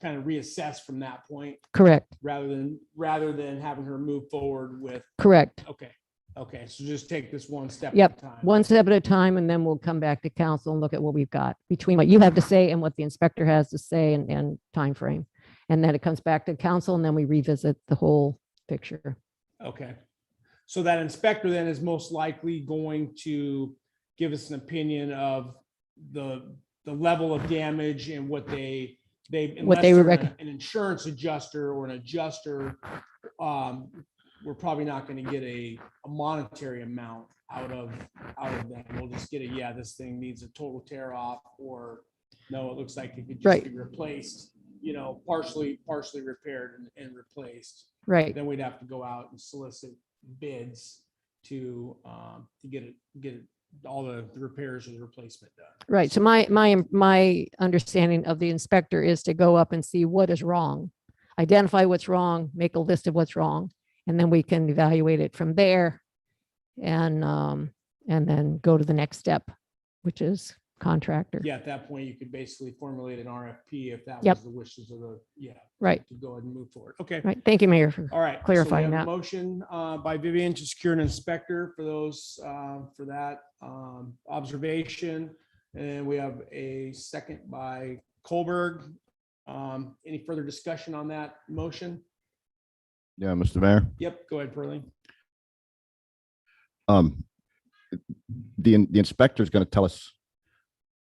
kind of reassess from that point Correct, rather than having her move forward with, correct. okay, so just take this one step Yep, at a time. one step at a time, and then we'll come back to council and look at what we've got between what you have to say and what the inspector has to say and time frame. And then it comes back to council, and then we revisit the whole picture. Okay. So that inspector then is most likely going to give us an opinion of the level of damage and what they What they would unless they're an insurance adjuster or an adjuster, we're probably not going to get a monetary amount out of them. We'll just get this thing needs a total tear off, or no, it looks like it could just Right. be replaced, partially repaired and replaced. Right, Then we'd have to go out and solicit bids to get all the repairs or the replacement done. right. So my understanding of the inspector is to go up and see what is wrong, identify what's wrong, make a list of what's wrong, and then we can evaluate it from there. And then go to the next step, which is contractor. Yeah, at that point, you could basically formulate an RFP if that Yep. was the wishes of Right, to go ahead and move forward. Okay. right. Thank you, Mayor, for All right. clarifying so we have that. a motion by Vivian to secure an inspector for those, for that observation. And we have a second by Colberg. Any further discussion on that motion? Yeah, Mr. Mayor. Yep, go ahead, Pearlie. The inspector is going to tell us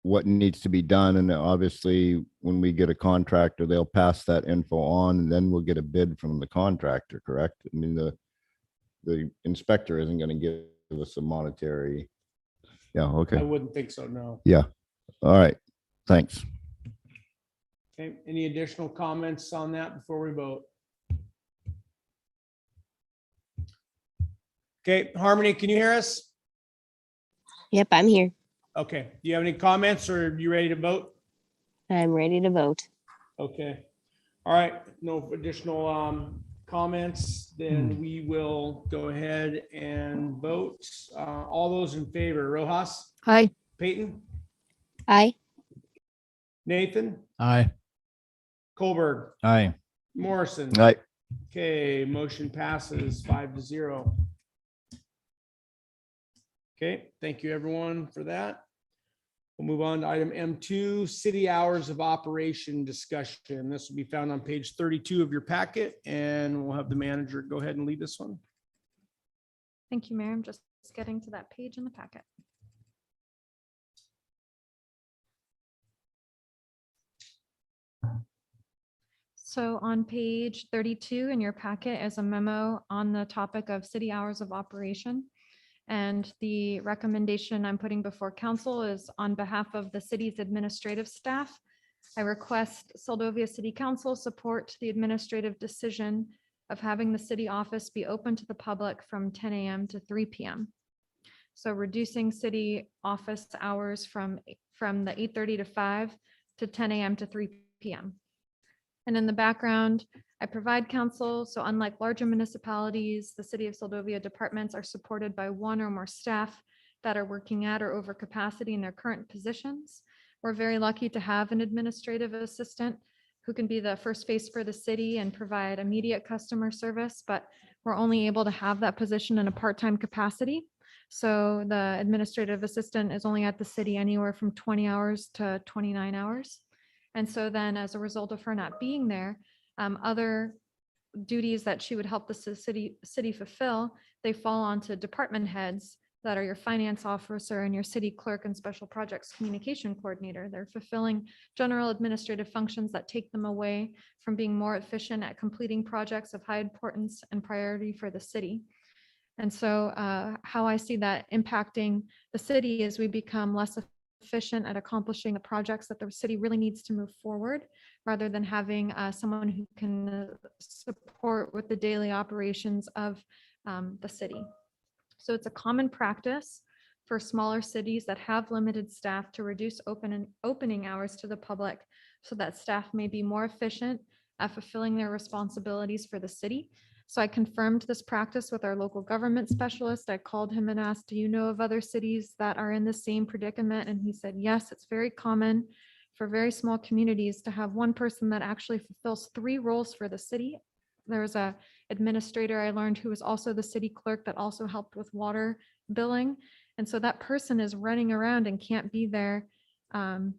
what needs to be done. And obviously, when we get a contractor, they'll pass that info on, and then we'll get a bid from the contractor, correct? I mean, the inspector isn't going to give us a monetary. Yeah, I okay. wouldn't think so, no. All right. Thanks. Okay, any additional comments on that before we vote? Okay, Harmony, can you hear us? Yep, I'm here. Okay, do you have any comments or are you ready to vote? I'm ready to vote. Okay, all right, no additional comments, then we will go ahead and vote. All those in favor, Rojas, Hi, Peyton, Aye. Nathan, Aye. Colberg, Aye. Morrison. All right. Okay, motion passes 5-0. Okay, thank you everyone for that. We'll move on to item M2, city hours of operation discussion. This will be found on page 32 of your packet, and we'll have the manager go ahead and lead this one. Thank you, Mayor. I'm just getting to that page in the packet. So on page 32 in your packet is a memo on the topic of city hours of operation. And the recommendation I'm putting before council is on behalf of the city's administrative staff. I request Seldovia City Council support the administrative decision of having the city office be open to the public from 10 a.m. to 3 p.m. So reducing city office hours from the 8:30 to 5 to 10 a.m. to 3 p.m. And in the background, I provide counsel. So unlike larger municipalities, the city of Seldovia departments are supported by one or more staff that are working at or over capacity in their current positions. We're very lucky to have an administrative assistant who can be the first face for the city and provide immediate customer service, but we're only able to have that position in a part-time capacity. So the administrative assistant is only at the city anywhere from 20 hours to 29 hours. And so then as a result of her not being there, other duties that she would help the city fulfill, they fall onto department heads that are your finance officer and your city clerk and special projects communication coordinator. They're fulfilling general administrative functions that take them away from being more efficient at completing projects of high importance and priority for the city. And so how I see that impacting the city is we become less efficient at accomplishing the projects that the city really needs to move forward, rather than having someone who can support with the daily operations of the city. So it's a common practice for smaller cities that have limited staff to reduce opening hours to the public so that staff may be more efficient at fulfilling their responsibilities for the city. So I confirmed this practice with our local government specialist. I called him and asked, do you know of other cities that are in the same predicament? And he said, yes, it's very common for very small communities to have one person that actually fulfills 3 roles for the city. There was a administrator I learned who was also the city clerk that also helped with water billing. And so that person is running around and can't be there in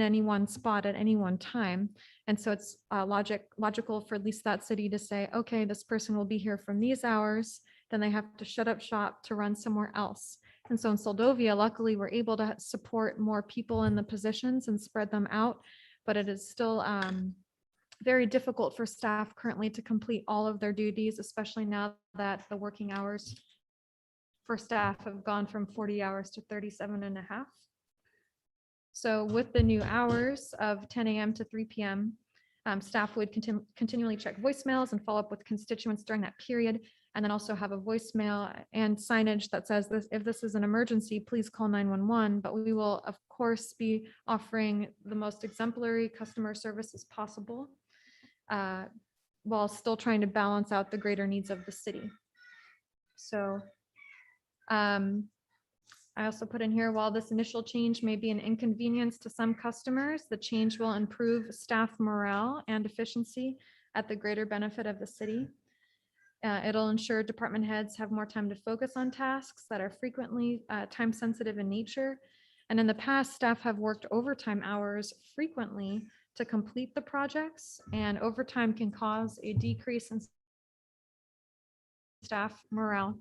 any one spot at any one time. And so it's logical for at least that city to say, okay, this person will be here from these hours, then they have to shut up shop to run somewhere else. And so in Soldovia, luckily, we're able to support more people in the positions and spread them out, but it is still very difficult for staff currently to complete all of their duties, especially now that the working hours for staff have gone from 40 hours to 37.5. So with the new hours of 10 a.m. to 3 p.m., staff would continually check voicemails and follow up with constituents during that period, and then also have a voicemail and signage that says this: if this is an emergency, please call 911. But we will, of course, be offering the most exemplary customer service as possible, while still trying to balance out the greater needs of the city. So I also put in here, while this initial change may be an inconvenience to some customers, the change will improve staff morale and efficiency at the greater benefit of the city. It'll ensure department heads have more time to focus on tasks that are frequently time sensitive in nature. And in the past, staff have worked overtime hours frequently to complete the projects, and overtime can cause a decrease in staff morale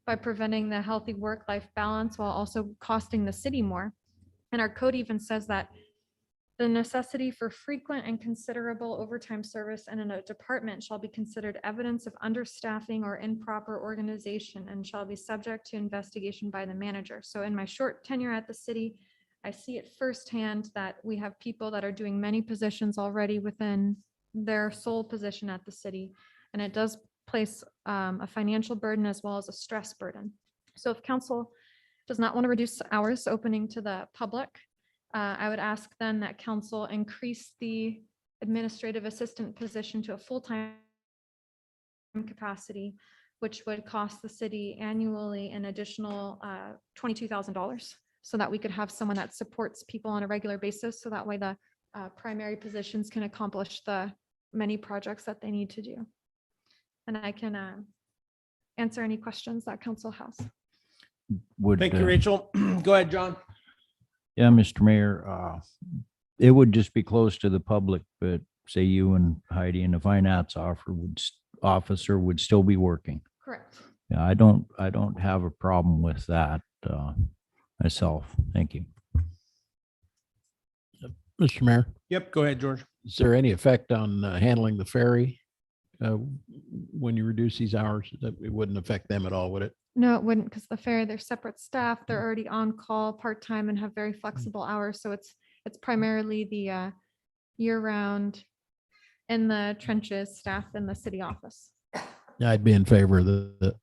by preventing the healthy work-life balance while also costing the city more. And our code even says that the necessity for frequent and considerable overtime service in a department shall be considered evidence of understaffing or improper organization and shall be subject to investigation by the manager. So in my short tenure at the city, I see it firsthand that we have people that are doing many positions already within their sole position at the city. And it does place a financial burden as well as a stress burden. So if council does not want to reduce hours opening to the public, I would ask then that council increase the administrative assistant position to a full-time capacity, which would cost the city annually an additional $22,000, so that we could have someone that supports people on a regular basis. So that way the primary positions can accomplish the many projects that they need to do. And I can answer any questions that council has. Would, Thank you, Rachel. Go ahead, John. yeah, Mr. Mayor, it would just be close to the public, but say you and Heidi and the finance officer would still be working. Correct. Yeah, I don't have a problem with that myself. Thank you. Mr. Mayor, Yep, go ahead, George. is there any effect on handling the ferry when you reduce these hours? That it wouldn't affect them at all, would it? No, it wouldn't, because the ferry, they're separate staff. They're already on call part-time and have very flexible hours. So it's primarily the year-round in the trenches staff in the city office. Yeah, I'd be in favor of the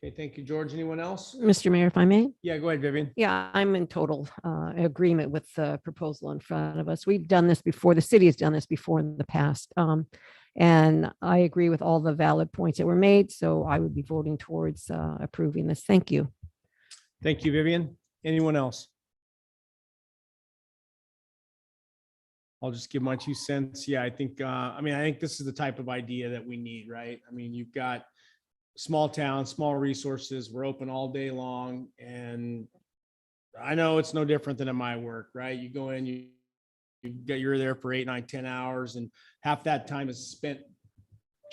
Okay, thank you, George. Anyone else? Mr. Mayor, if I may? Yeah, go ahead, Vivian. Yeah, I'm in total agreement with the proposal in front of us. We've done this before. The city has done this before in the past. And I agree with all the valid points that were made. So I would be voting towards approving this. Thank you. Thank you, Vivian. Anyone else? I'll just give my 2 cents. Yeah, I think, I think this is the type of idea that we need, right? I mean, you've got small town, small resources. We're open all day long. And I know it's no different than in my work, right? You go in, you're there for 8, 9, 10 hours, and half that time is spent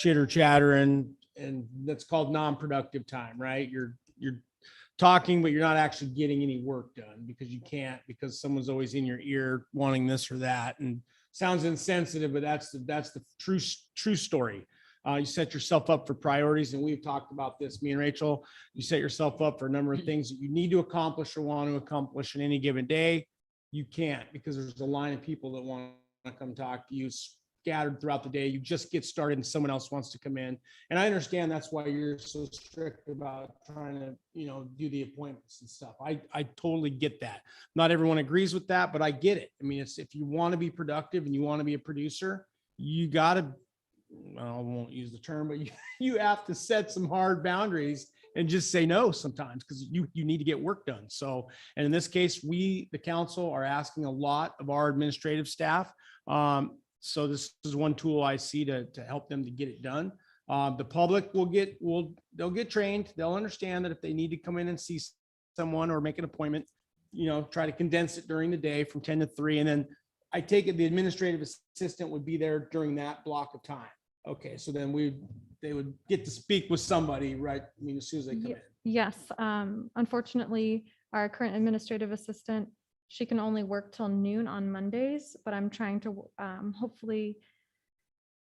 chitter chattering, and that's called non-productive time, right? You're talking, but you're not actually getting any work done because you can't, because someone's always in your ear wanting this or that. And sounds insensitive, but that's the true story. You set yourself up for priorities, and we've talked about this, me and Rachel. You set yourself up for a number of things that you need to accomplish or want to accomplish in any given day. You can't, because there's a line of people that want to come talk to you scattered throughout the day. You just get started and someone else wants to come in. And I understand that's why you're so strict about trying to, do the appointments and stuff. I totally get that. Not everyone agrees with that, but I get it. I mean, it's, if you want to be productive and you want to be a producer, you got to, I won't use the term, but you have to set some hard boundaries and just say no sometimes, because you need to get work done. So, and in this case, we, the council, are asking a lot of our administrative staff. So this is one tool I see to help them to get it done. The public they'll get trained. They'll understand that if they need to come in and see someone or make an appointment, try to condense it during the day from 10 to 3. And then I take it the administrative assistant would be there during that block of time. Okay, so then they would get to speak with somebody, right? I mean, as soon as they come in. Yes, unfortunately, our current administrative assistant, she can only work till noon on Mondays, but I'm trying to hopefully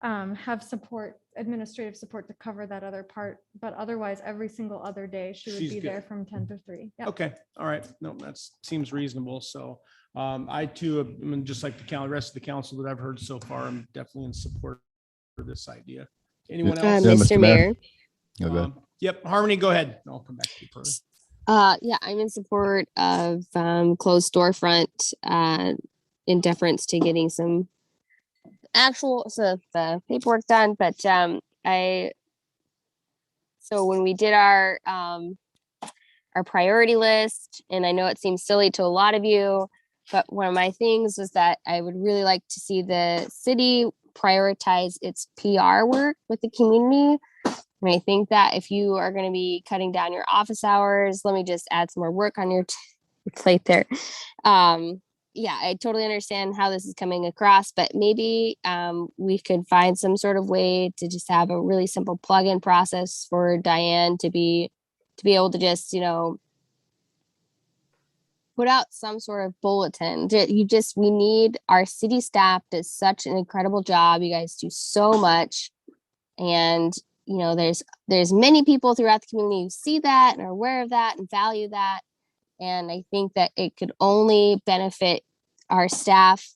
have support, administrative support to cover that other part. But otherwise, every single other day, she would She's be there good. from 10 to 3. Yep. Okay, all right. No, that seems reasonable. So I too, I mean, just like the rest of the council that I've heard so far, I'm definitely in support for this idea. Anyone else? Yeah, Mr. Mr. Mayor. Mayor. Okay. Yep, Harmony, go ahead. I'll come back to you. Pearlie. Yeah, I'm in support of closed storefront in deference to getting some the paperwork done. But so when we did our priority list, and I know it seems silly to a lot of you, but one of my things was that I would really like to see the city prioritize its PR work with the community. And I think that if you are going to be cutting down your office hours, let me just add some more work on your plate there. Yeah, I totally understand how this is coming across, but maybe we could find some sort of way to just have a really simple plug-in process for Diane to be able to just, put out some sort of bulletin. We need, our city staff does such an incredible job. You guys do so much. And, there's many people throughout the community who see that and are aware of that and value that. And I think that it could only benefit our staff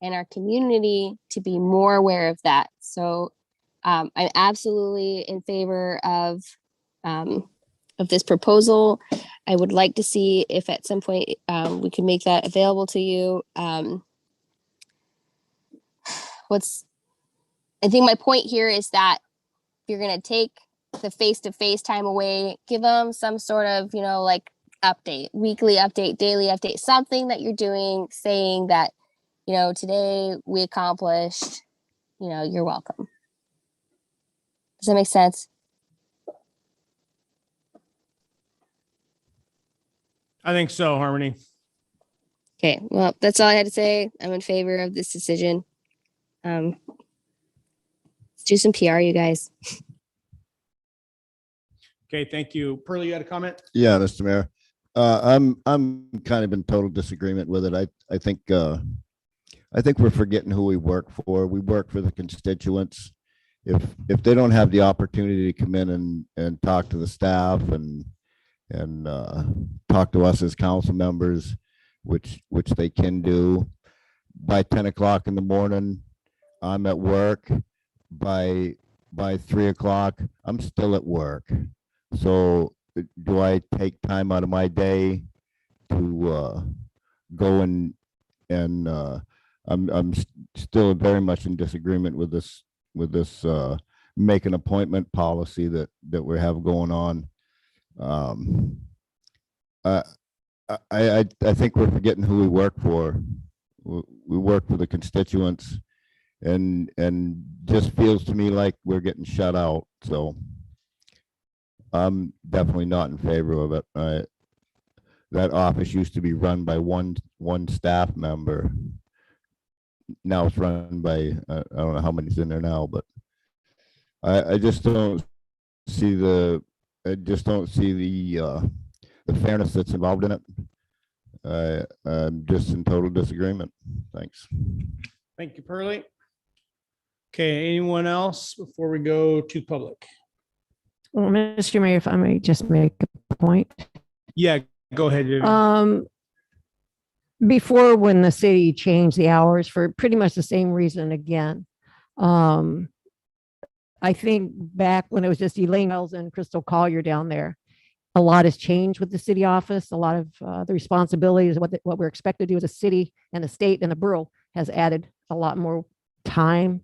and our community to be more aware of that. So I'm absolutely in favor of this proposal. I would like to see if at some point we can make that available to you. I think my point here is that if you're going to take the face-to-face time away, give them some sort of, update, weekly update, daily update, something that you're doing, saying that, today we accomplished, you're welcome. Does that make sense? I think so, Harmony. Okay, well, that's all I had to say. I'm in favor of this decision. Let's do some PR, you guys. Okay, thank you. Pearlie, you had a comment? Yeah, Mr. Mayor. I'm kind of in total disagreement with it. I think we're forgetting who we work for. We work for the constituents. If they don't have the opportunity to come in and talk to the staff and talk to us as council members, which they can do, by 10 o'clock in the morning, I'm at work. By 3 o'clock, I'm still at work. So do I take time out of my day to go and I'm still very much in disagreement with this make an appointment policy that we have going on. I think we're forgetting who we work for. We work for the constituents, and just feels to me like we're getting shut out. So I'm definitely not in favor of it. That office used to be run by one staff member. Now it's run by I don't know how many's in there now, but I just don't see the fairness that's involved in it. I'm just in total disagreement. Thanks. Thank you, Pearlie. Okay, anyone else before we go to public? Well, Mr. Mayor, if I may just make a point. Yeah, go ahead. Vivian. Before, when the city changed the hours for pretty much the same reason again. I think back when it was just Elaine Wells and Crystal Collier down there, a lot has changed with the city office. A lot of the responsibilities, what we're expected to do as a city and the state and the borough has added a lot more time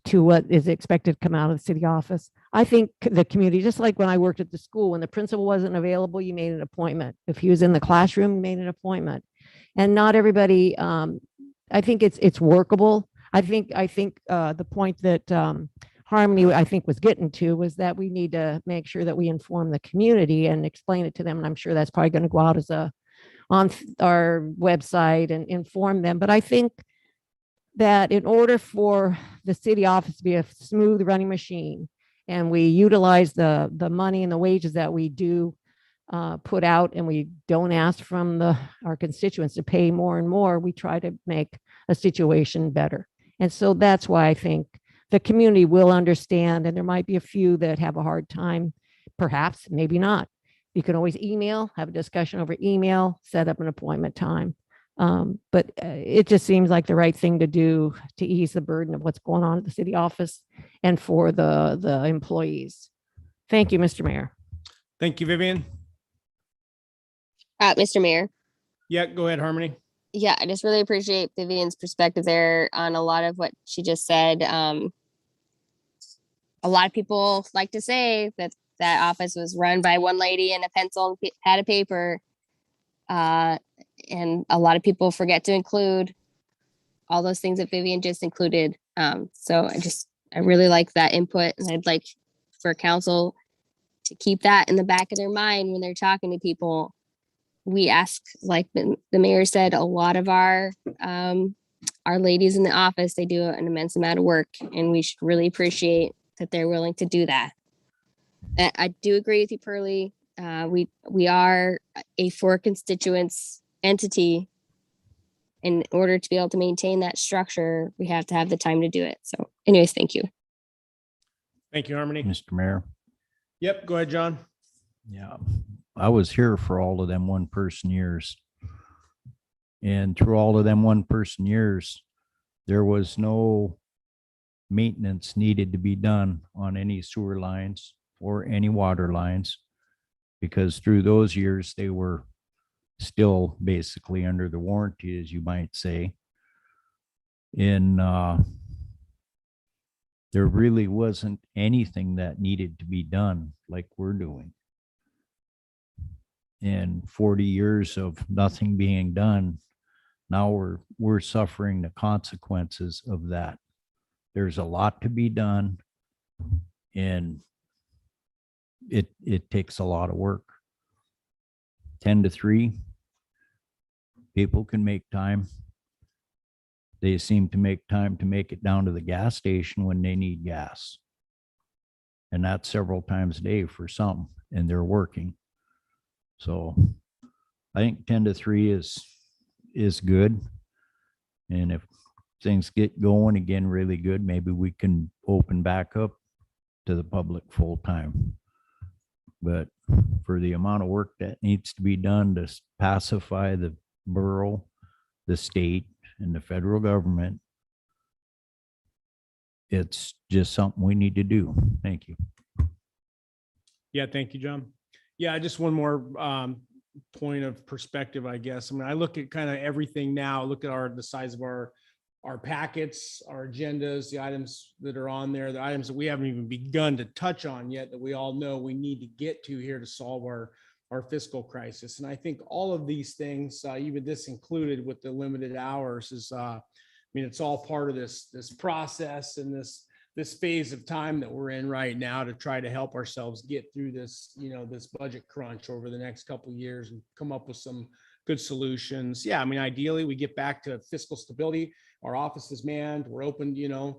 to what is expected to come out of the city office. I think the community, just like when I worked at the school, when the principal wasn't available, you made an appointment. If he was in the classroom, you made an appointment. And not everybody, I think it's workable. I think the point that Harmony, I think, was getting to was that we need to make sure that we inform the community and explain it to them. And I'm sure that's probably going to go out as on our website and inform them. But I think that in order for the city office to be a smooth running machine, and we utilize the money and the wages that we do put out, and we don't ask from our constituents to pay more and more, we try to make a situation better. And so that's why I think the community will understand, and there might be a few that have a hard time, perhaps, maybe not. You can always email, have a discussion over email, set up an appointment time. But it just seems like the right thing to do to ease the burden of what's going on at the city office and for the employees. Thank you, Mr. Mayor. Thank you, Vivian. Mr. Mayor. Yeah, go ahead, Harmony. Yeah, I just really appreciate Vivian's perspective there on a lot of what she just said. A lot of people like to say that that office was run by one lady and a pencil and pad of paper. And a lot of people forget to include all those things that Vivian just included. So I really like that input, and I'd like for council to keep that in the back of their mind when they're talking to people. We ask, like the mayor said, a lot of our ladies in the office, they do an immense amount of work, and we should really appreciate that they're willing to do that. I do agree with you, Pearlie. We are a 4 constituents entity. In order to be able to maintain that structure, we have to have the time to do it. So anyways, thank you. Thank you, Harmony. Mr. Mayor. Yep, go ahead, John. Yeah, I was here for all of them one-person years. And through all of them one-person years, there was no maintenance needed to be done on any sewer lines or any water lines, because through those years, they were still basically under the warranty, as you might say. There really wasn't anything that needed to be done like we're doing. And 40 years of nothing being done, now we're suffering the consequences of that. There's a lot to be done, and it takes a lot of work. 10 to 3, people can make time. They seem to make time to make it down to the gas station when they need gas. And that's several times a day for some, and they're working. So I think 10 to 3 is good. And if things get going again really good, maybe we can open back up to the public full time. But for the amount of work that needs to be done to pacify the borough, the state, and the federal government, it's just something we need to do. Thank you. Yeah, thank you, John. Yeah, just one more point of perspective, I guess. I mean, I look at kind of everything now, look at the size of our packets, our agendas, the items that are on there, the items that we haven't even begun to touch on yet that we all know we need to get to here to solve our fiscal crisis. And I think all of these things, even this included with the limited hours, is I mean, it's all part of this process and this phase of time that we're in right now to try to help ourselves get through this, this budget crunch over the next couple of years and come up with some good solutions. Yeah, I mean, ideally we get back to fiscal stability. Our office is manned. We're open,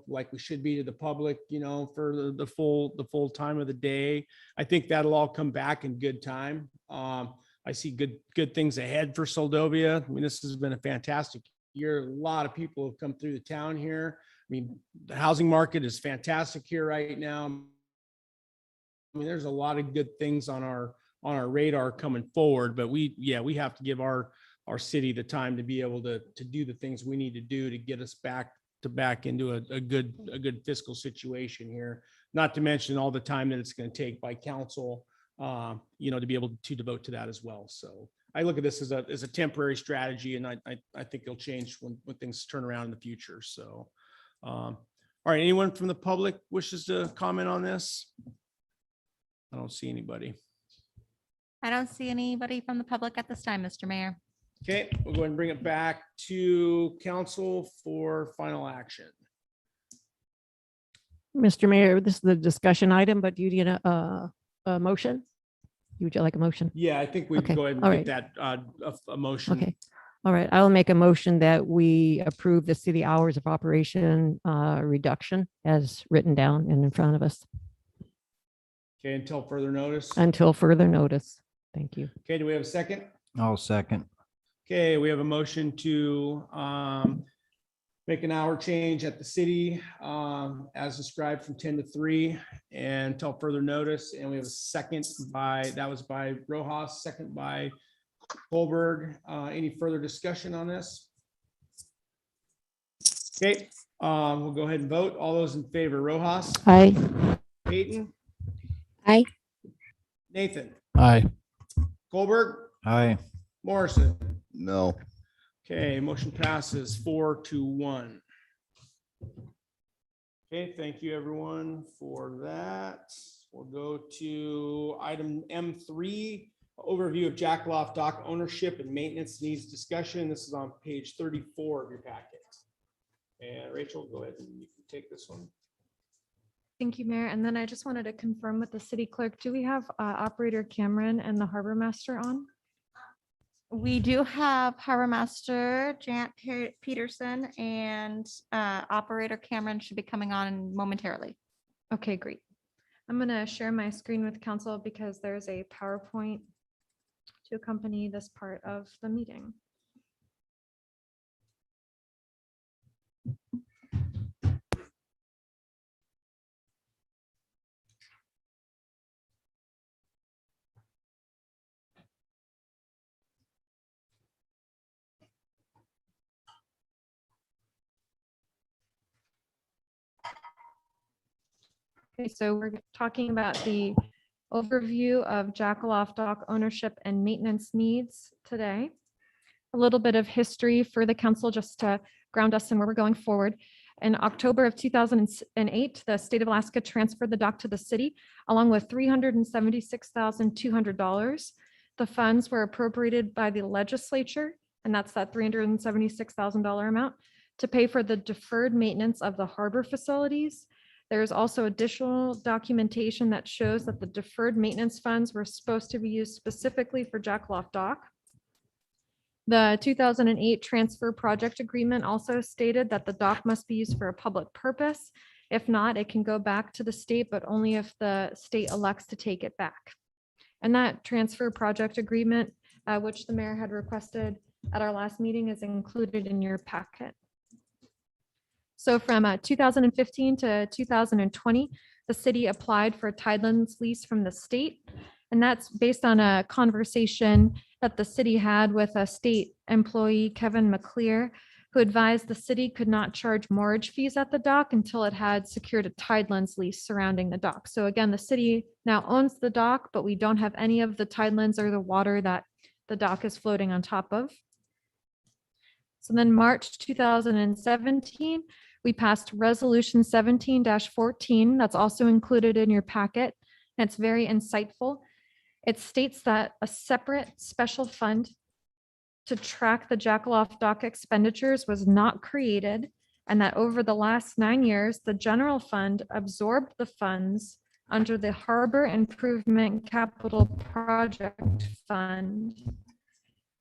like we should be to the public, for the full time of the day. I think that'll all come back in good time. I see good things ahead for Soldovia. I mean, this has been a fantastic year. A lot of people have come through the town here. mean, the housing market is fantastic here right now. I mean, there's a lot of good things on our radar coming forward, but we have to give our city the time to be able to do the things we need to do to get us back into a good fiscal situation here. Not to mention all the time that it's going to take by council, to be able to devote to that as well. So I look at this as a temporary strategy, and I think it'll change when things turn around in the future. So, all right, anyone from the public wishes to comment on this? I don't see anybody. I don't see anybody from the public at this time, Mr. Mayor. Okay, we'll go ahead and bring it back to council for final action. Mr. Mayor, this is the discussion item, but do you need a motion? Would you like a motion? Yeah, I think we can Okay, go ahead all and get that a motion. Okay. All right. I'll make a motion that we approve the city hours of operation reduction as written down and in front of us Okay, until further notice. until further notice. Thank you. Okay, do we have a second? I'll second. Okay, we have a motion to make an hour change at the city as described from 10 to 3 and until further notice. And we have a second that was by Rojas, second by Goldberg. Any further discussion on this? Okay, we'll go ahead and vote. All those in favor, Rojas, Aye. Peyton? Aye. Nathan? Aye. Goldberg? Aye. Morrison? No. Okay, motion passes 4-1. Okay, thank you everyone for that. We'll go to item M3, overview of Jackaloff Dock ownership and maintenance needs discussion. This is on page 34 of your packet. And Rachel, go ahead and you can take this one. Thank you, Mayor. And then I just wanted to confirm with the city clerk, do we have Operator Cameron and the Harbor Master on? We do have Harbor Master Jant Peterson and Operator Cameron should be coming on momentarily. Okay, great. I'm going to share my screen with council because there's a PowerPoint to accompany this part of the meeting. Okay, so we're talking about the overview of Jackaloff Dock ownership and maintenance needs today. A little bit of history for the council just to ground us in where we're going forward. In October of 2008, the state of Alaska transferred the dock to the city along with $376,200. The funds were appropriated by the legislature, and that's that $376,000 amount, to pay for the deferred maintenance of the harbor facilities. There's also additional documentation that shows that the deferred maintenance funds were supposed to be used specifically for Jackaloff Dock. The 2008 transfer project agreement also stated that the dock must be used for a public purpose. If not, it can go back to the state, but only if the state elects to take it back. And that transfer project agreement, which the mayor had requested at our last meeting, is included in your packet. So from 2015 to 2020, the city applied for a Tidelands lease from the state. And that's based on a conversation that the city had with a state employee, Kevin McClear, who advised the city could not charge moorage fees at the dock until it had secured a Tidelands lease surrounding the dock. So again, the city now owns the dock, but we don't have any of the Tidelands or the water that the dock is floating on top of. So then March 2017, we passed Resolution 17-14. That's also included in your packet. And it's very insightful. It states that a separate special fund to track the Jackaloff Dock expenditures was not created, and that over the last 9 years, the general fund absorbed the funds under the Harbor Improvement Capital Project Fund,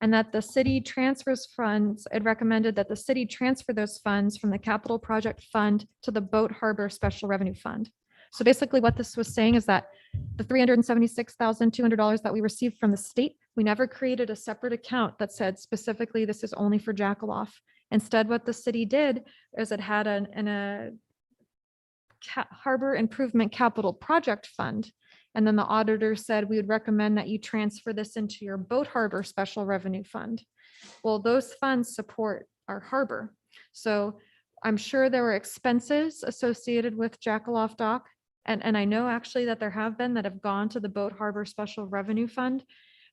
and that the city transfers funds. It recommended that the city transfer those funds from the Capital Project Fund to the Boat Harbor Special Revenue Fund. So basically what this was saying is that the $376,200 that we received from the state, we never created a separate account that said specifically this is only for Jackaloff. Instead, what the city did is it had a harbor improvement capital project fund. And then the auditor said, we would recommend that you transfer this into your boat harbor special revenue fund. Well, those funds support our harbor. So I'm sure there were expenses associated with Jackaloff Dock. And I know actually that there have been that have gone to the boat harbor special revenue fund,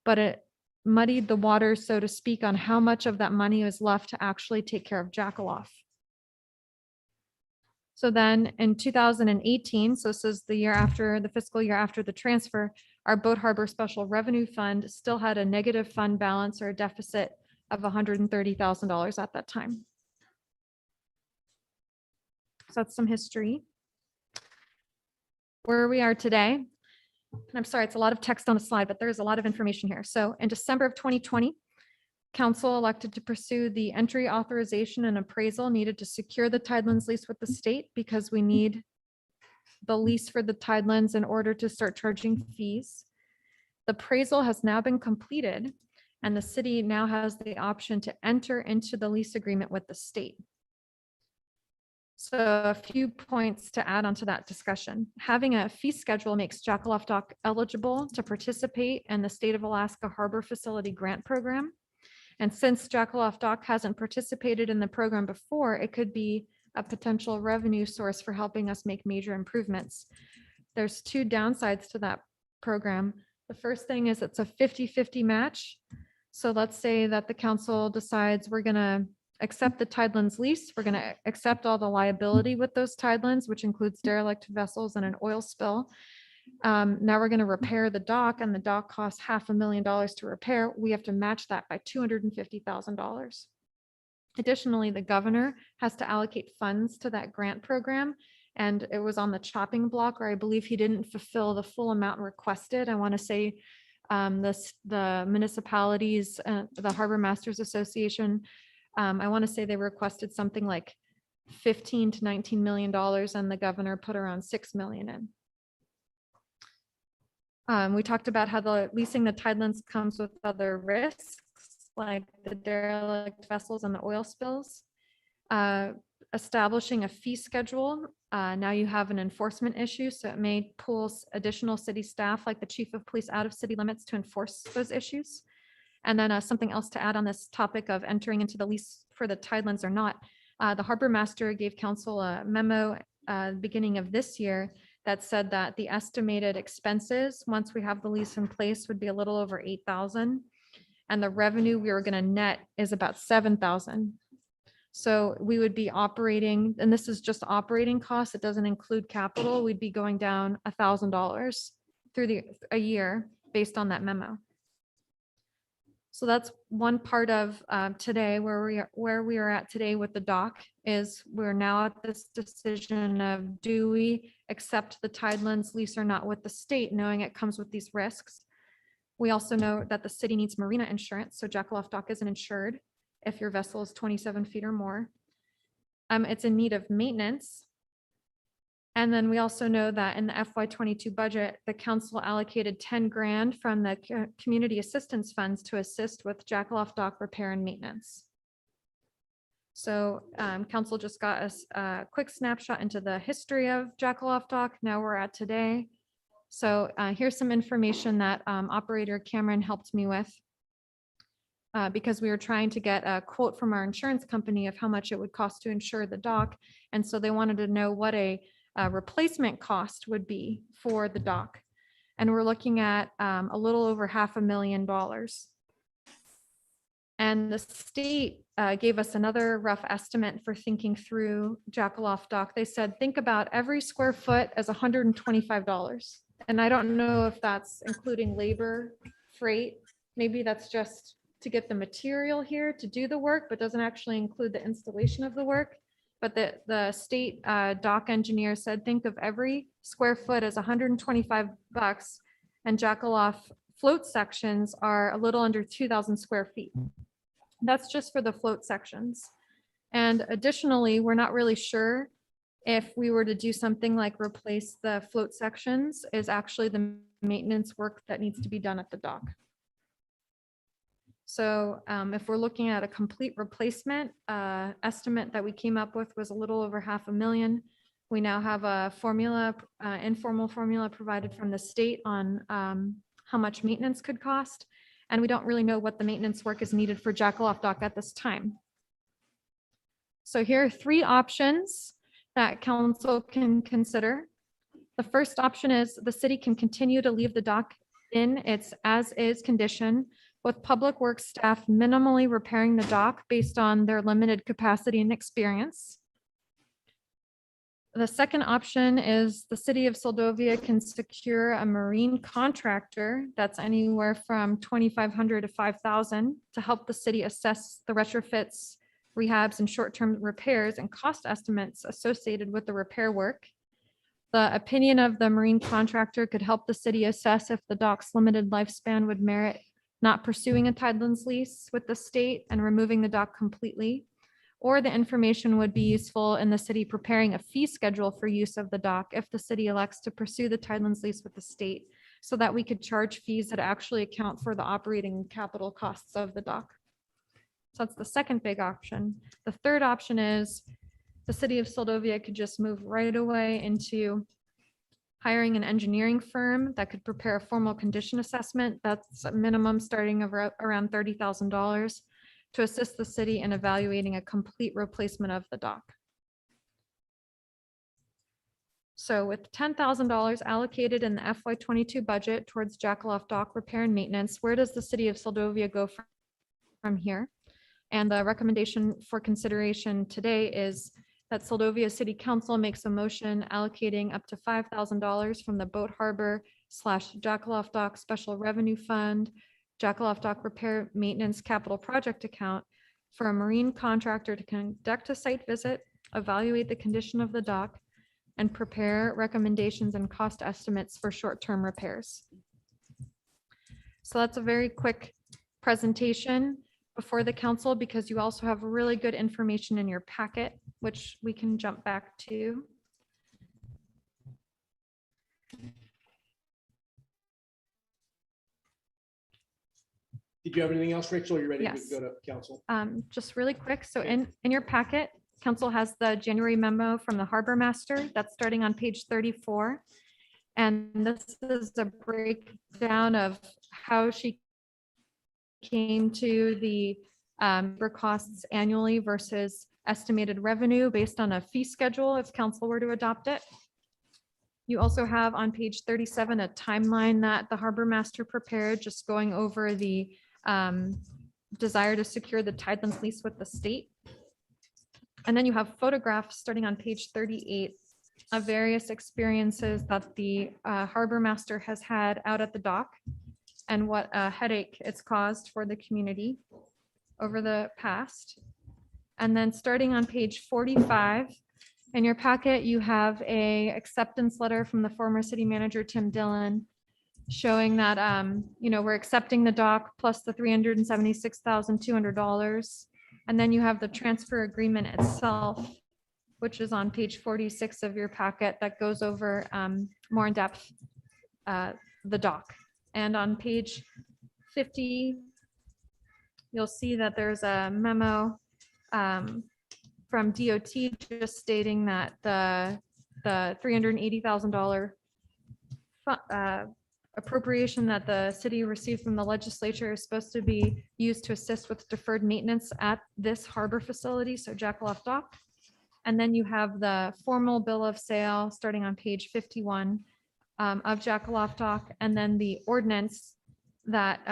but it muddied the water, so to speak, on how much of that money is left to actually take care of Jackaloff. So then in 2018, so this is the year after, the fiscal year after the transfer, our boat harbor special revenue fund still had a negative fund balance or a deficit of $130,000 at that time. So that's some history. Where we are today, and I'm sorry, it's a lot of text on the slide, but there's a lot of information here. So in December of 2020, council elected to pursue the entry authorization and appraisal needed to secure the Tidelands lease with the state, because we need the lease for the Tidelands in order to start charging fees. The appraisal has now been completed, and the city now has the option to enter into the lease agreement with the state. So a few points to add onto that discussion. Having a fee schedule makes Jackaloff Dock eligible to participate in the State of Alaska Harbor Facility Grant Program. And since Jackaloff Dock hasn't participated in the program before, it could be a potential revenue source for helping us make major improvements. There's two downsides to that program. The first thing is it's a 50-50 match. So let's say that the council decides we're going to accept the Tidelands lease. We're going to accept all the liability with those Tidelands, which includes derelict vessels and an oil spill. Now we're going to repair the dock, and the dock costs $500,000 to repair. We have to match that by $250,000. Additionally, the governor has to allocate funds to that grant program, and it was on the chopping block, or I believe he didn't fulfill the full amount requested. I want to say the municipalities, the Harbor Masters Association, I want to say they requested something like $15 to $19 million, and the governor put around $6 million in. We talked about how the leasing the Tidelands comes with other risks, like the derelict vessels and the oil spills. Establishing a fee schedule. Now you have an enforcement issue, so it may pull additional city staff like the chief of police out of city limits to enforce those issues. And then something else to add on this topic of entering into the lease for the Tidelands or not. The harbor master gave council a memo beginning of this year that said that the estimated expenses, once we have the lease in place, would be a little over $8,000. And the revenue we were going to net is about $7,000. So we would be operating, and this is just operating costs, it doesn't include capital. We'd be going down $1,000 through a year based on that memo. So that's one part of today where we are at today with the dock is we're now at this decision of, do we accept the Tidelands lease or not with the state, knowing it comes with these risks. We also know that the city needs marina insurance. So Jackaloff Dock isn't insured if your vessel is 27 feet or more. It's in need of maintenance. And then we also know that in the FY22 budget, the council allocated 10 grand from the community assistance funds to assist with Jackaloff Dock repair and maintenance. So council just got us a quick snapshot into the history of Jackaloff Dock. Now we're at today. So here's some information that operator Cameron helped me with because we were trying to get a quote from our insurance company of how much it would cost to insure the dock. And so they wanted to know what a replacement cost would be for the dock. And we're looking at a little over $500,000. And the state gave us another rough estimate for thinking through Jackaloff Dock. They said, think about every square foot as $125. And I don't know if that's including labor, freight. Maybe that's just to get the material here to do the work, but doesn't actually include the installation of the work. But the state dock engineer said, think of every square foot as $125, and Jackaloff float sections are a little under 2,000 square feet. That's just for the float sections. And additionally, we're not really sure if we were to do something like replace the float sections is actually the maintenance work that needs to be done at the dock. So if we're looking at a complete replacement, estimate that we came up with was a little over $500,000. We now have a formula, informal formula provided from the state on how much maintenance could cost. And we don't really know what the maintenance work is needed for Jackaloff Dock at this time. So here are three options that council can consider. The first option is the city can continue to leave the dock in its as-is condition, with public works staff minimally repairing the dock based on their limited capacity and experience. The second option is the city of Seldovia can secure a marine contractor that's anywhere from $2,500 to $5,000 to help the city assess the retrofits, rehabs, and short-term repairs and cost estimates associated with the repair work. The opinion of the marine contractor could help the city assess if the dock's limited lifespan would merit not pursuing a tidelands lease with the state and removing the dock completely. Or the information would be useful in the city preparing a fee schedule for use of the dock if the city elects to pursue the tidelands lease with the state, so that we could charge fees that actually account for the operating capital costs of the dock. So that's the second big option. The third option is the city of Seldovia could just move right away into hiring an engineering firm that could prepare a formal condition assessment. That's a minimum starting around $30,000 to assist the city in evaluating a complete replacement of the dock. So with $10,000 allocated in the FY22 budget towards Jackaloff Dock repair and maintenance, where does the city of Seldovia go from here? And the recommendation for consideration today is that Seldovia City Council makes a motion allocating up to $5,000 from the Boat Harbor / Jackaloff Dock Special Revenue Fund, Jackaloff Dock Repair Maintenance Capital Project account for a marine contractor to conduct a site visit, evaluate the condition of the dock, and prepare recommendations and cost estimates for short-term repairs. So that's a very quick presentation before the council, because you also have really good information in your packet, which we can jump back to. Did you have anything else, Rachel? Are you ready to Yes. go to council? Just really quick, so in your packet, council has the January memo from the harbor master that's starting on page 34. And this is a breakdown of how she came to the costs annually versus estimated revenue based on a fee schedule if council were to adopt it. You also have on page 37 a timeline that the harbor master prepared, just going over the desire to secure the tidelands lease with the state. And then you have photographs starting on page 38 of various experiences that the harbor master has had out at the dock and what a headache it's caused for the community over the past. And then starting on page 45 in your packet, you have a acceptance letter from the former city manager, Tim Dillon, showing that, we're accepting the dock plus the $376,200. And then you have the transfer agreement itself, which is on page 46 of your packet that goes over more in depth the dock. And on page 50, you'll see that there's a memo from DOT just stating that the $380,000 appropriation that the city received from the legislature is supposed to be used to assist with deferred maintenance at this harbor facility, so Jackaloff Dock. And then you have the formal bill of sale starting on page 51 of Jackaloff Dock, and then the ordinance that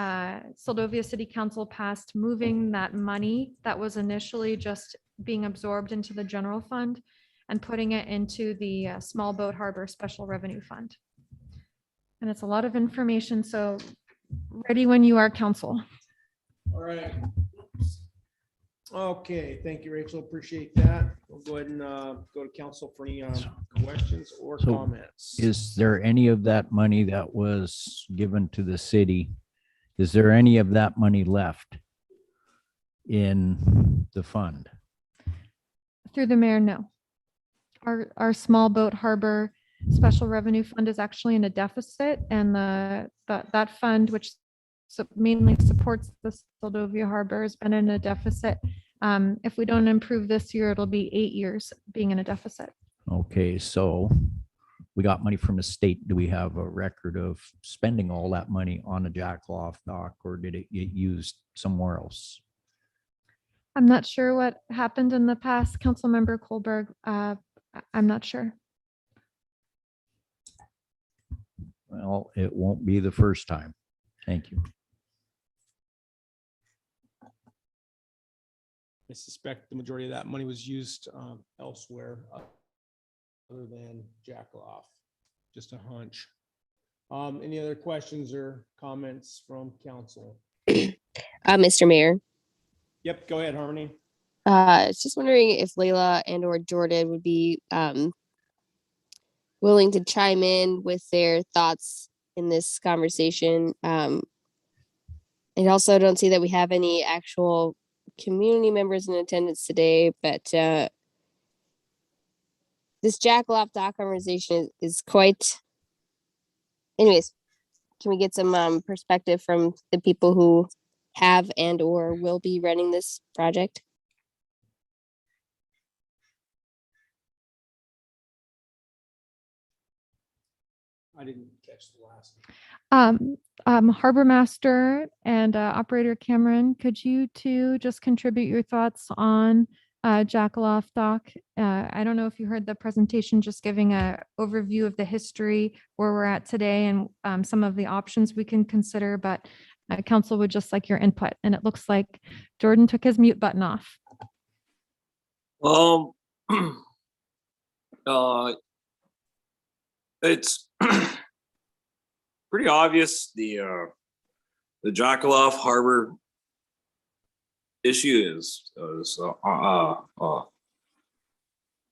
Seldovia City Council passed moving that money that was initially just being absorbed into the general fund and putting it into the Small Boat Harbor Special Revenue Fund. And it's a lot of information, so ready when you are, council. All right. Okay, thank you, Rachel. Appreciate that. We'll go ahead and go to council for any questions or So comments. Is there any of that money that was given to the city? Is there any of that money left in the fund? Through the mayor, no. Our Small Boat Harbor Special Revenue Fund is actually in a deficit, and that fund, which mainly supports the Seldovia Harbor has been in a deficit. If we don't improve this year, it'll be 8 years being in a deficit. Okay, so we got money from the state. Do we have a record of spending all that money on a Jackaloff dock, or did it get used somewhere else? I'm not sure what happened in the past, Councilmember Colberg. I'm not sure. Well, it won't be the first time. Thank you. I suspect the majority of that money was used elsewhere other than Jackaloff. Just a hunch. Any other questions or comments from council? Mr. Mayor, Yep, go ahead, Harmony. just wondering if Layla and or Jordan would be willing to chime in with their thoughts in this conversation. I also don't see that we have any actual community members in attendance today, but this Jackaloff dock conversation is quite. Anyways, can we get some perspective from the people who have and or will be running this project? I didn't catch the last. Harbor Master and Operator Cameron, could you two just contribute your thoughts on Jackaloff Dock? I don't know if you heard the presentation, just giving a overview of the history, where we're at today, and some of the options we can consider, but council would just like your input. And it looks like Jordan took his mute button off. It's pretty obvious the Jackaloff Harbor issue is a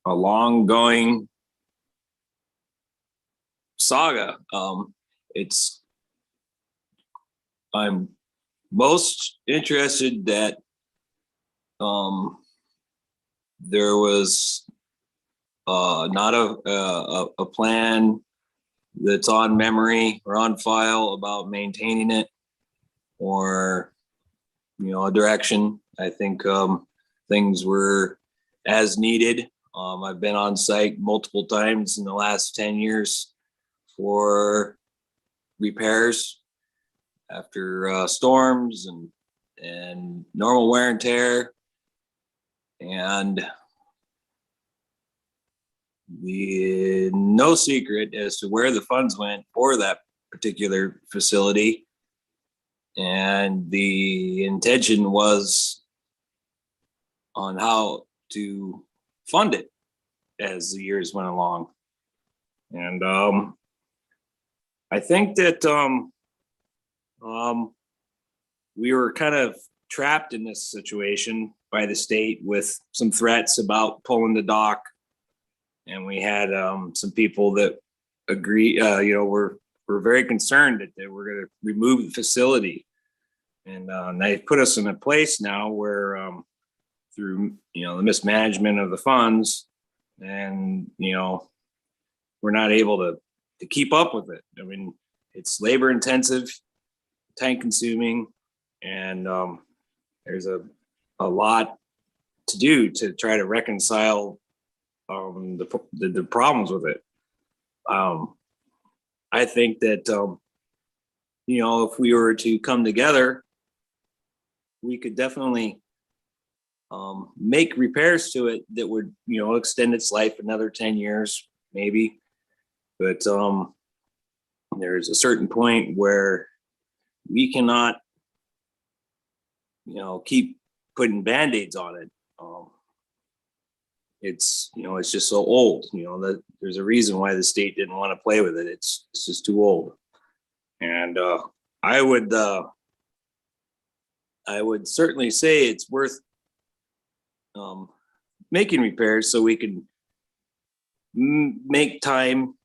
long-going saga. I'm most interested that there was not a plan that's on memory or on file about maintaining it, or a direction. I think things were as needed. I've been on site multiple times in the last 10 years for repairs after storms and normal wear and tear, and no secret as to where the funds went for that particular facility. And the intention was on how to fund it as the years went along. And I think that we were kind of trapped in this situation by the state with some threats about pulling the dock. And we had some people that agree, were very concerned that they were going to remove the facility. And they put us in a place now where through, the mismanagement of the funds, and, we're not able to keep up with it. I mean, it's labor intensive, time consuming, and there's a lot to do to try to reconcile the problems with it. I think that, if we were to come together, we could definitely make repairs to it that would, extend its life another 10 years, maybe. But there's a certain point where we cannot, keep putting Band-Aids on it. It's just so old, that there's a reason why the state didn't want to play with it. It's just too old. And I would certainly say it's worth making repairs so we can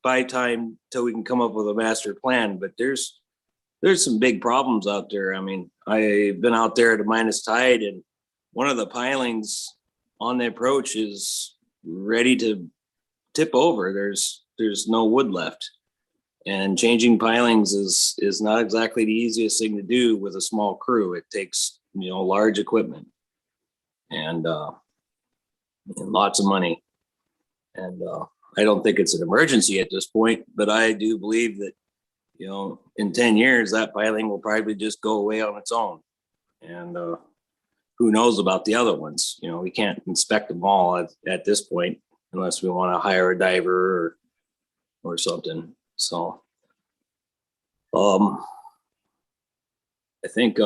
buy time till we can come up with a master plan. But there's some big problems out there. I mean, I've been out there at a minus tide, and one of the pilings on the approach is ready to tip over. There's no wood left. And changing pilings is not exactly the easiest thing to do with a small crew. It takes, large equipment and lots of money. And I don't think it's an emergency at this point, but I do believe that, in 10 years, that piling will probably just go away on its own. And who knows about the other ones? We can't inspect them all at this point unless we want to hire a diver or something. So I think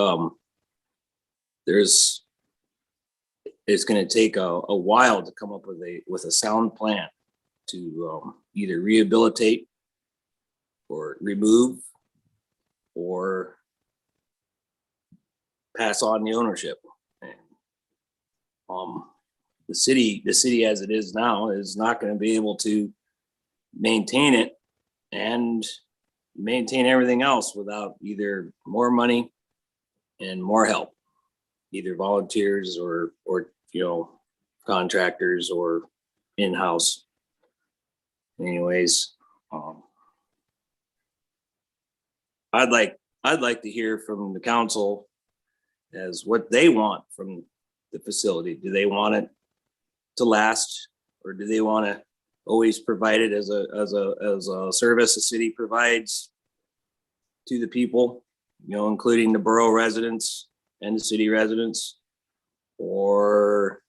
it's going to take a while to come up with a sound plan to either rehabilitate or remove or pass on the ownership. And, the city as it is now is not going to be able to maintain it and maintain everything else without either more money and more help, either volunteers or contractors or in-house. Anyways, I'd like to hear from the council as what they want from the facility. Do they want it to last, or do they want to always provide it as a service the city provides to the people, including the borough residents and the city residents, or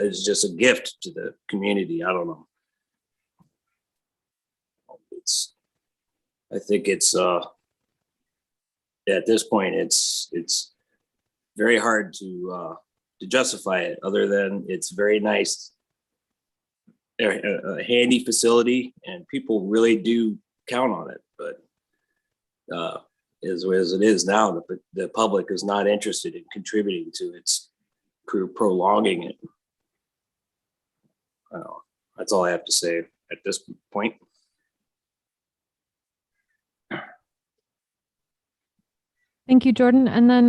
it's just a gift to the community? I don't know. I think it's at this point it's very hard to justify it, other than it's very nice, a handy facility, and people really do count on it. But as it is now, the public is not interested in contributing to its prolonging it. That's all I have to say at this point. Thank you, Jordan. And then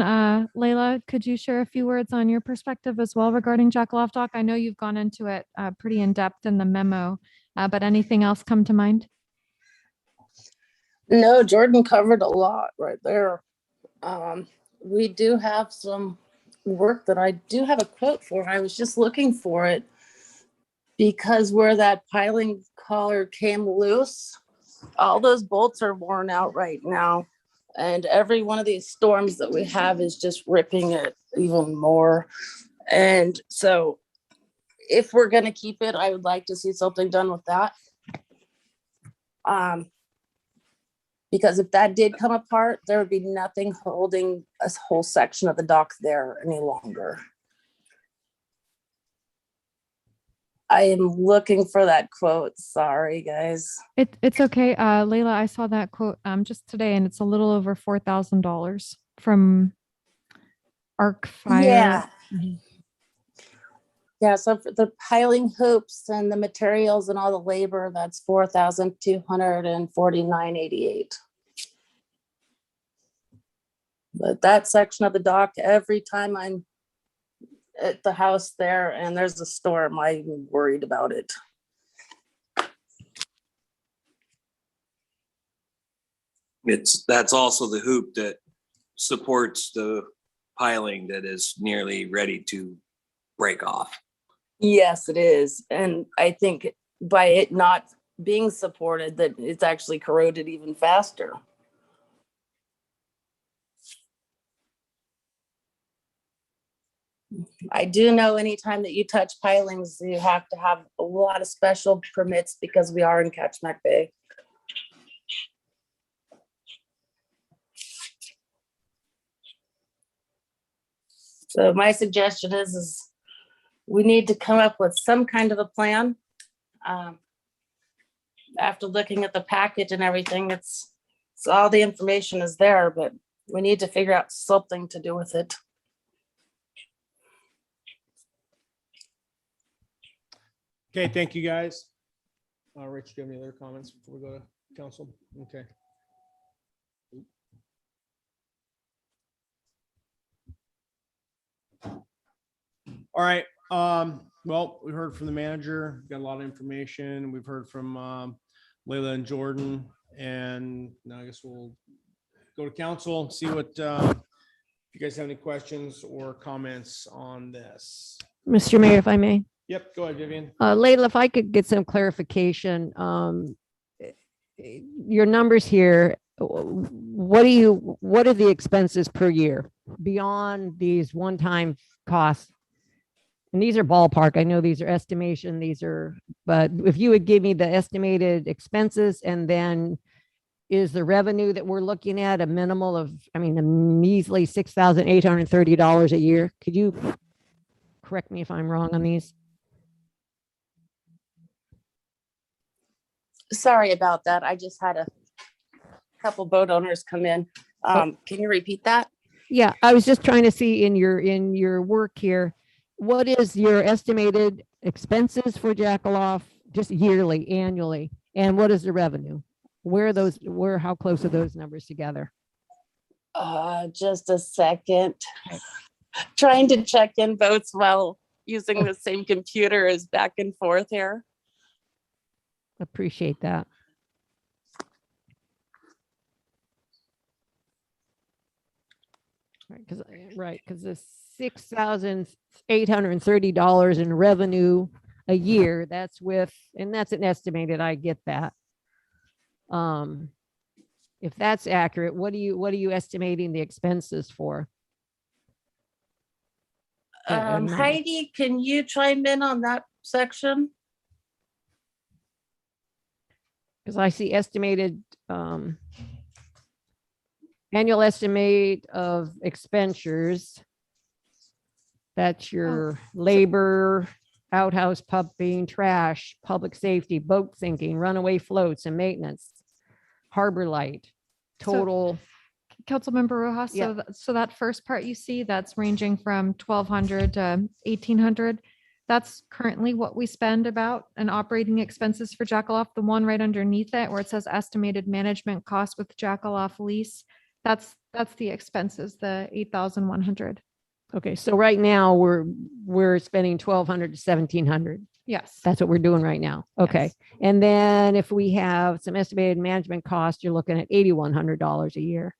Layla, could you share a few words on your perspective as well regarding Jackaloff Dock? I know you've gone into it pretty in depth in the memo, but anything else come to mind? No, Jordan covered a lot right there. We do have some work that I do have a quote for. I was just looking for it because where that piling collar came loose, all those bolts are worn out right now. And every one of these storms that we have is just ripping it even more. And so if we're going to keep it, I would like to see something done with that. Because if that did come apart, there would be nothing holding a whole section of the dock there any longer. I am looking for that quote. Sorry, guys. It's okay. Layla, I saw that quote just today, and it's a little over $4,000 from Arc Fire. Yeah. Yeah, so for the piling hoops and the materials and all the labor, that's $4,249.88. But that section of the dock, every time I'm at the house there and there's a storm, I'm worried about it. That's also the hoop that supports the piling that is nearly ready to break off. Yes, it is. And I think by it not being supported, that it's actually corroded even faster. I do know anytime that you touch pilings, you have to have a lot of special permits because we are in Ketchikan Bay. So my suggestion is we need to come up with some kind of a plan. After looking at the package and everything, it's all the information is there, but we need to figure out something to do with it. Okay, thank you, guys. Rich, do you have any other comments before we go to council? Okay. All right. Well, we heard from the manager, got a lot of information. We've heard from Layla and Jordan, and now I guess we'll go to council, see what, if you guys have any questions or comments on this. Mr. Mayor, if I may. Yep, go ahead, Vivian. Layla, if I could get some clarification, your numbers here, what are the expenses per year beyond these one-time costs? And these are ballpark. I know these are estimation, but if you would give me the estimated expenses, and then is the revenue that we're looking at a minimal of, a measly $6,830 a year? Could you correct me if I'm wrong on these? Sorry about that. I just had a couple boat owners come in. Can you repeat that? Yeah, I was just trying to see in your work here, what is your estimated expenses for Jackaloff just yearly, annually? And what is the revenue? How close are those numbers together? Just a second. Trying to check in boats while using the same computer as back and forth here. Appreciate that. Because the $6,830 in revenue a year, that's an estimated, I get that. If that's accurate, what are you estimating the expenses for? Heidi, can you chime in on that section? Because I see estimated annual estimate of expenditures. That's your labor, outhouse pumping, trash, public safety, boat sinking, runaway floats and maintenance, harbor light, total. Councilmember Rojas, Yeah. so that first part you see, that's ranging from 1,200 to 1,800. That's currently what we spend about in operating expenses for Jackaloff. The one right underneath it where it says estimated management cost with Jackaloff lease, that's the expenses, the 8,100. Okay, so right now we're spending 1,200 to 1,700. Yes. That's what we're doing right now. Okay. Yes. And then if we have some estimated management costs, you're looking at $8,100 a year,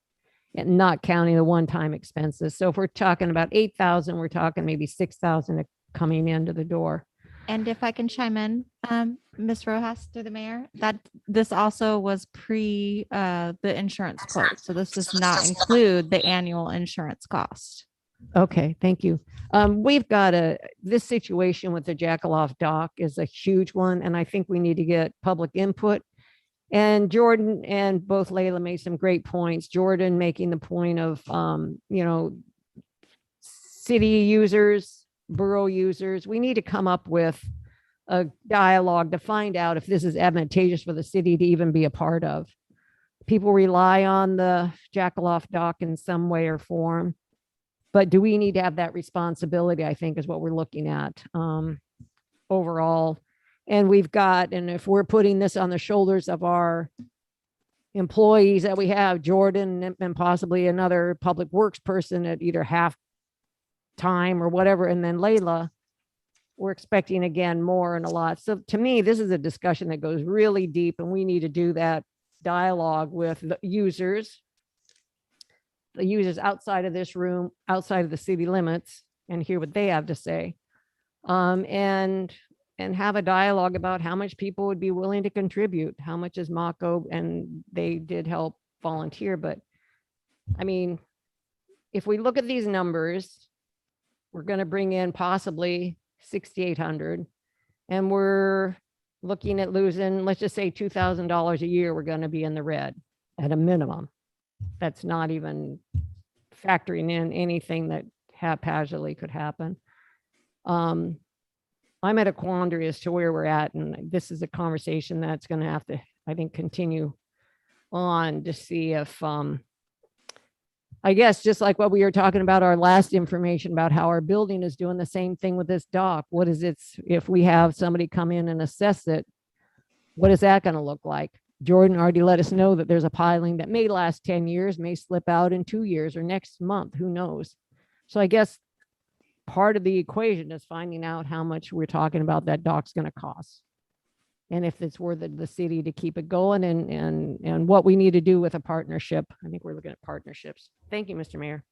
and not counting the one-time expenses. So if we're talking about 8,000, we're talking maybe 6,000 coming into the door. And if I can chime in, Ms. Rojas, through the mayor, that this also was pre the insurance quote. So this does not include the annual insurance cost. Okay, thank you. We've got this situation with the Jackaloff dock is a huge one, and I think we need to get public input. And Jordan and both Layla made some great points. Jordan making the point of, city users, borough users. We need to come up with a dialogue to find out if this is advantageous for the city to even be a part of. People rely on the Jackaloff dock in some way or form. But do we need to have that responsibility, I think, is what we're looking at overall. And if we're putting this on the shoulders of our employees that we have, Jordan and possibly another public works person at either half time or whatever, and then Layla, we're expecting again more and a lot. So to me, this is a discussion that goes really deep, and we need to do that dialogue with the users outside of this room, outside of the city limits, and hear what they have to say. And have a dialogue about how much people would be willing to contribute, how much is Mako, and they did help volunteer. But if we look at these numbers, we're going to bring in possibly 6,800, and we're looking at losing, let's just say $2,000 a year. We're going to be in the red at a minimum. That's not even factoring in anything that haphazardly could happen. I'm at a quandary as to where we're at, and this is a conversation that's going to have to, I think, continue on to see if, I guess, just like what we were talking about, our last information about how our building is doing the same thing with this dock. What is it, if we have somebody come in and assess it, what is that going to look like? Jordan already let us know that there's a piling that may last 10 years, may slip out in 2 years or next month, who knows? So I guess part of the equation is finding out how much we're talking about that dock's going to cost. And if it's worth it to the city to keep it going and what we need to do with a partnership. I think we're looking at partnerships. Thank you, Mr. Mayor.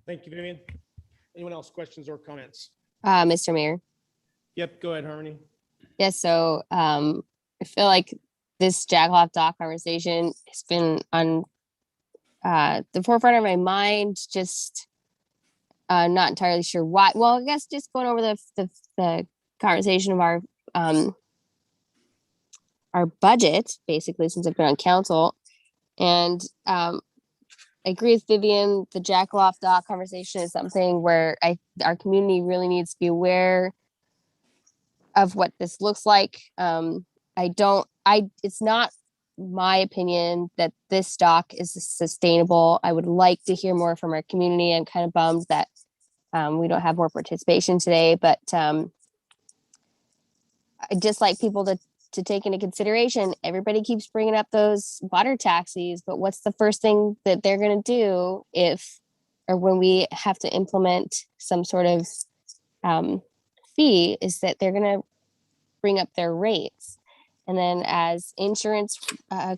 Thank you, Vivian. Anyone else, questions or comments? Mr. Mayor. Yep, go ahead, Harmony. Yes, so I feel like this Jackaloft dock conversation has been on the forefront of my mind, just not entirely sure why. Well, I guess just going over the conversation of our budget, basically, since I've been on council. And I agree with Vivian, the Jackaloft dock conversation is something where our community really needs to be aware of what this looks like. It's not my opinion that this dock is sustainable. I would like to hear more from our community. I'm kind of bummed that we don't have more participation today, but I'd just like people to take into consideration, everybody keeps bringing up those water taxis, but what's the first thing that they're going to do when we have to implement some sort of fee, is that they're going to bring up their rates. And then as insurance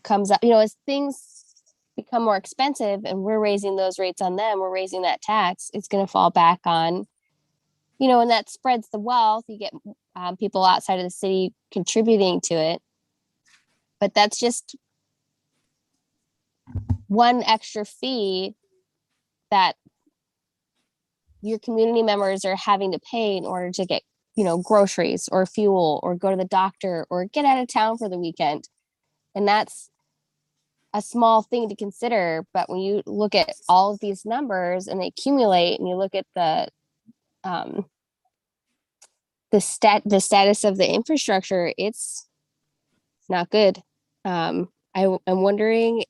comes up, as things become more expensive and we're raising those rates on them, we're raising that tax, it's going to fall back on, and that spreads the wealth. You get people outside of the city contributing to it. But that's just one extra fee that your community members are having to pay in order to get, groceries or fuel or go to the doctor or get out of town for the weekend. And that's a small thing to consider. But when you look at all of these numbers and they accumulate, and you look at the status of the infrastructure, it's not good. I'm wondering,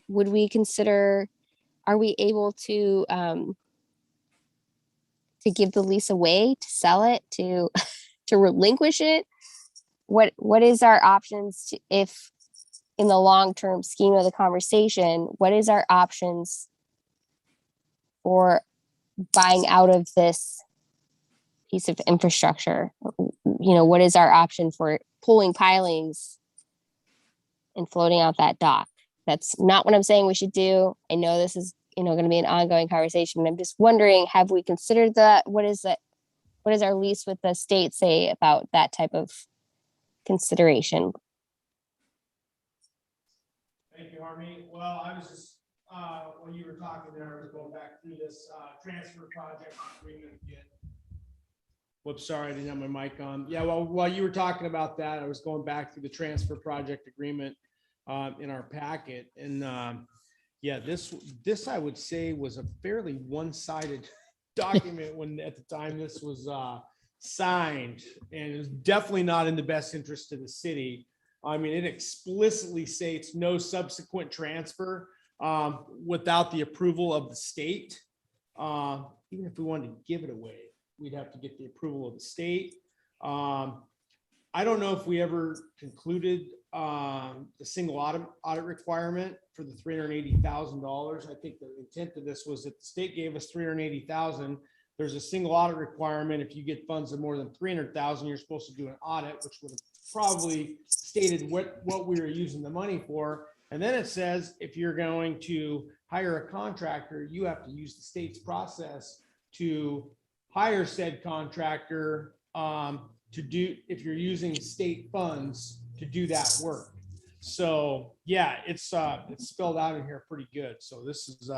would we consider, are we able to give the lease away, to sell it, to relinquish it? What is our options if in the long-term scheme of the conversation, what is our options for buying out of this piece of infrastructure? What is our option for pulling pilings and floating out that dock? That's not what I'm saying we should do. I know this is, going to be an ongoing conversation. I'm just wondering, have we considered that? What is our lease with the state say about that type of consideration? Thank you, Harmony. Well, I was just, when you were talking there, I was going back through this transfer project agreement again. Whoops, sorry, I didn't have my mic on. Yeah, well, while you were talking about that, I was going back through the transfer project agreement in our packet. And yeah, this I would say was a fairly one-sided document when at the time this was signed, and it was definitely not in the best interest of the city. I mean, it explicitly states no subsequent transfer without the approval of the state. Even if we wanted to give it away, we'd have to get the approval of the state. I don't know if we ever concluded the single audit requirement for the $380,000. I think the intent of this was that the state gave us $380,000. There's a single audit requirement. If you get funds of more than $300,000, you're supposed to do an audit, which would have probably stated what we were using the money for. And then it says, if you're going to hire a contractor, you have to use the state's process to hire said contractor to do, if you're using state funds to do that work. So yeah, it's spelled out in here pretty good. So this is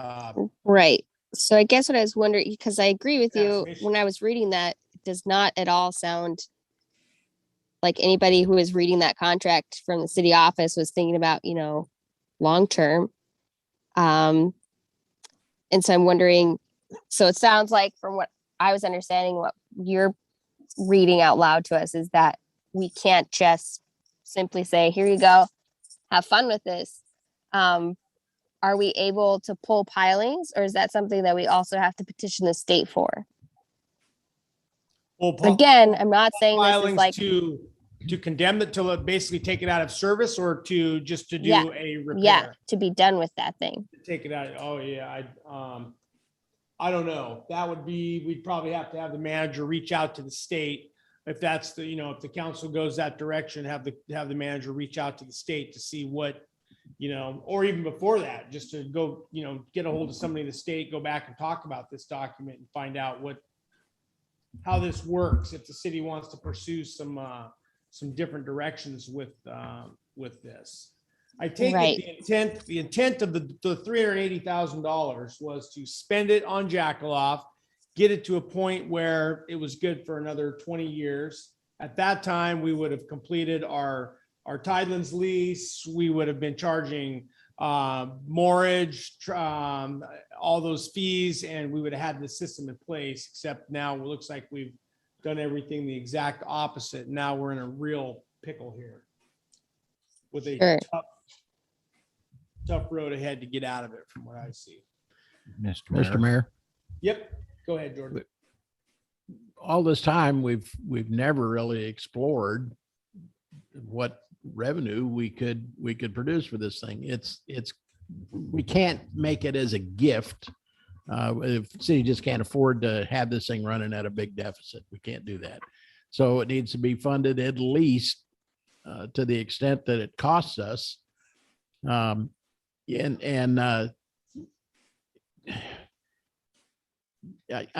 Right. So I guess what I was wondering, because I agree with you, Definition. when I was reading that, it does not at all sound like anybody who was reading that contract from the city office was thinking about, long term. And so I'm wondering, so it sounds like from what I was understanding, what you're reading out loud to us is that we can't just simply say, here you go, have fun with this. Are we able to pull pilings, or is that something that we also have to petition the state for? well, Again, I'm not saying this is filings like, to condemn it, to basically take it out of service, or to just to do Yeah. a repair. yeah, to be done with that thing. Take it out. Oh yeah, I don't know. That would be, we'd probably have to have the manager reach out to the state. If that's the, if the council goes that direction, have the manager reach out to the state to see what, or even before that, just to go, get a hold of somebody in the state, go back and talk about this document and find out how this works. If the city wants to pursue some different directions with this. I take Right. it the intent of the $380,000 was to spend it on Jackaloff, get it to a point where it was good for another 20 years. At that time, we would have completed our Tidelands lease. We would have been charging mortgage, all those fees, and we would have had the system in place, except now it looks like we've done everything the exact opposite. Now we're in a real pickle here with a Sure. tough road ahead to get out of it from what I see. Mr. Mayor, Yep. Go ahead, Jordan. all this time, we've never really explored what revenue we could produce for this thing. We can't make it as a gift. If the city just can't afford to have this thing running at a big deficit, we can't do that. So it needs to be funded at least to the extent that it costs us. I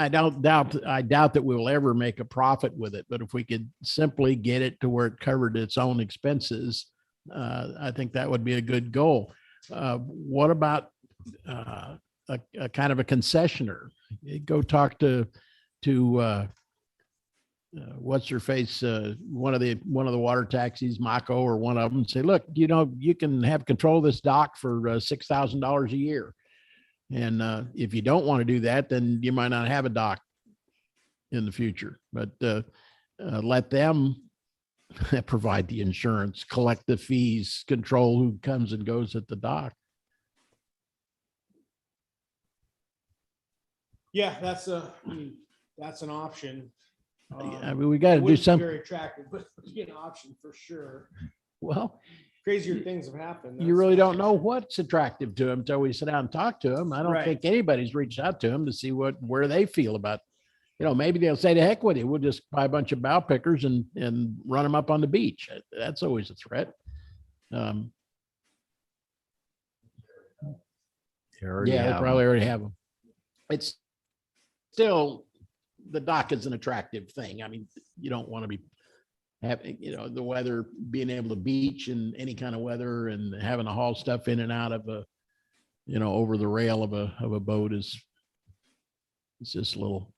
doubt that we'll ever make a profit with it, but if we could simply get it to where it covered its own expenses, I think that would be a good goal. What about a kind of a concessioner? Go talk to what's her face, one of the water taxis, Mako, or one of them, say, look, you can have control of this dock for $6,000 a year. And if you don't want to do that, then you might not have a dock in the future. But let them provide the insurance, collect the fees, control who comes and goes at the dock. Yeah, that's an option. I mean, we got to It do wouldn't be something. very attractive, but it'd be an option for sure. Well, Crazier things have happened. you really don't know what's attractive to them until we sit down and talk to them. I don't Right. think anybody's reached out to them to see where they feel about, maybe they'll say to heck with it. We'll just buy a bunch of bow pickers and run them up on the beach. That's always a threat. They already Yeah, they have probably them. already have them. It's still, the dock is an attractive thing. I mean, you don't want to be having, the weather, being able to beach in any kind of weather and having to haul stuff in and out of over the rail of a boat it's just a little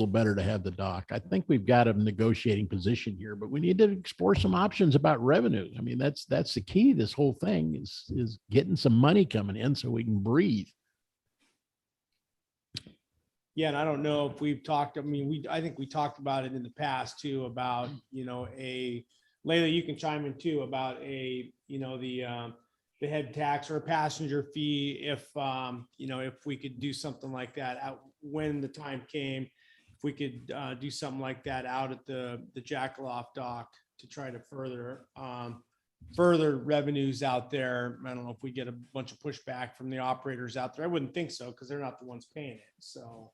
better to have the dock. I think we've got a negotiating position here, but we need to explore some options about revenue. I mean, that's the key to this whole thing is getting some money coming in so we can breathe. Yeah, and I don't know if we've talked, I think we talked about it in the past too, about, Layla, you can chime in too, about the head tax or a passenger fee, if we could do something like that out when the time came, if we could do something like that out at the Jackaloff dock to try to further revenues out there. I don't know if we get a bunch of pushback from the operators out there. I wouldn't think so, because they're not the ones paying it. So,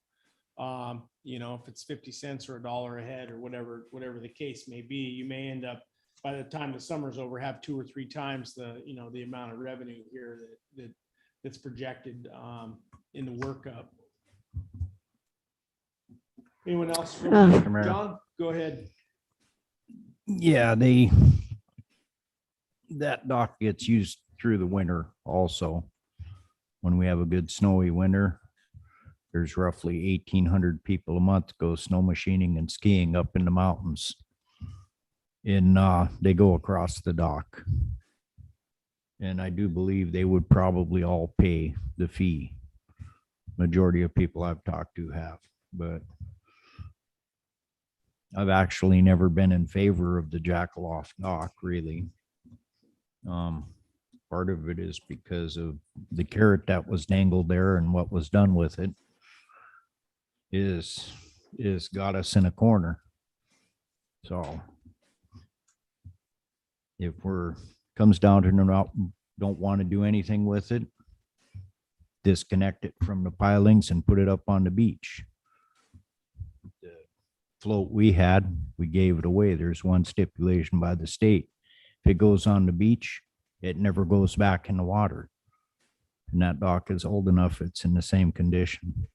if it's 50 cents or $1 a head or whatever the case may be, you may end up, by the time the summer's over, have 2 or 3 times the amount of revenue here that's projected in the workup. Anyone else? Mr. Mayor. John, go ahead. Yeah, that dock gets used through the winter also. When we have a good snowy winter, there's roughly 1,800 people a month go snow machining and skiing up in the mountains. They go across the dock. And I do believe they would probably all pay the fee. Majority of people I've talked to have, but I've actually never been in favor of the Jackaloff dock, really. Part of it is because of the carrot that was dangled there and what was done with it is got us in a corner. So if comes down to don't want to do anything with it, disconnect it from the pilings and put it up on the beach. The float we had, we gave it away. There's one stipulation by the state. If it goes on the beach, it never goes back in the water. And that dock is old enough, it's in the same condition.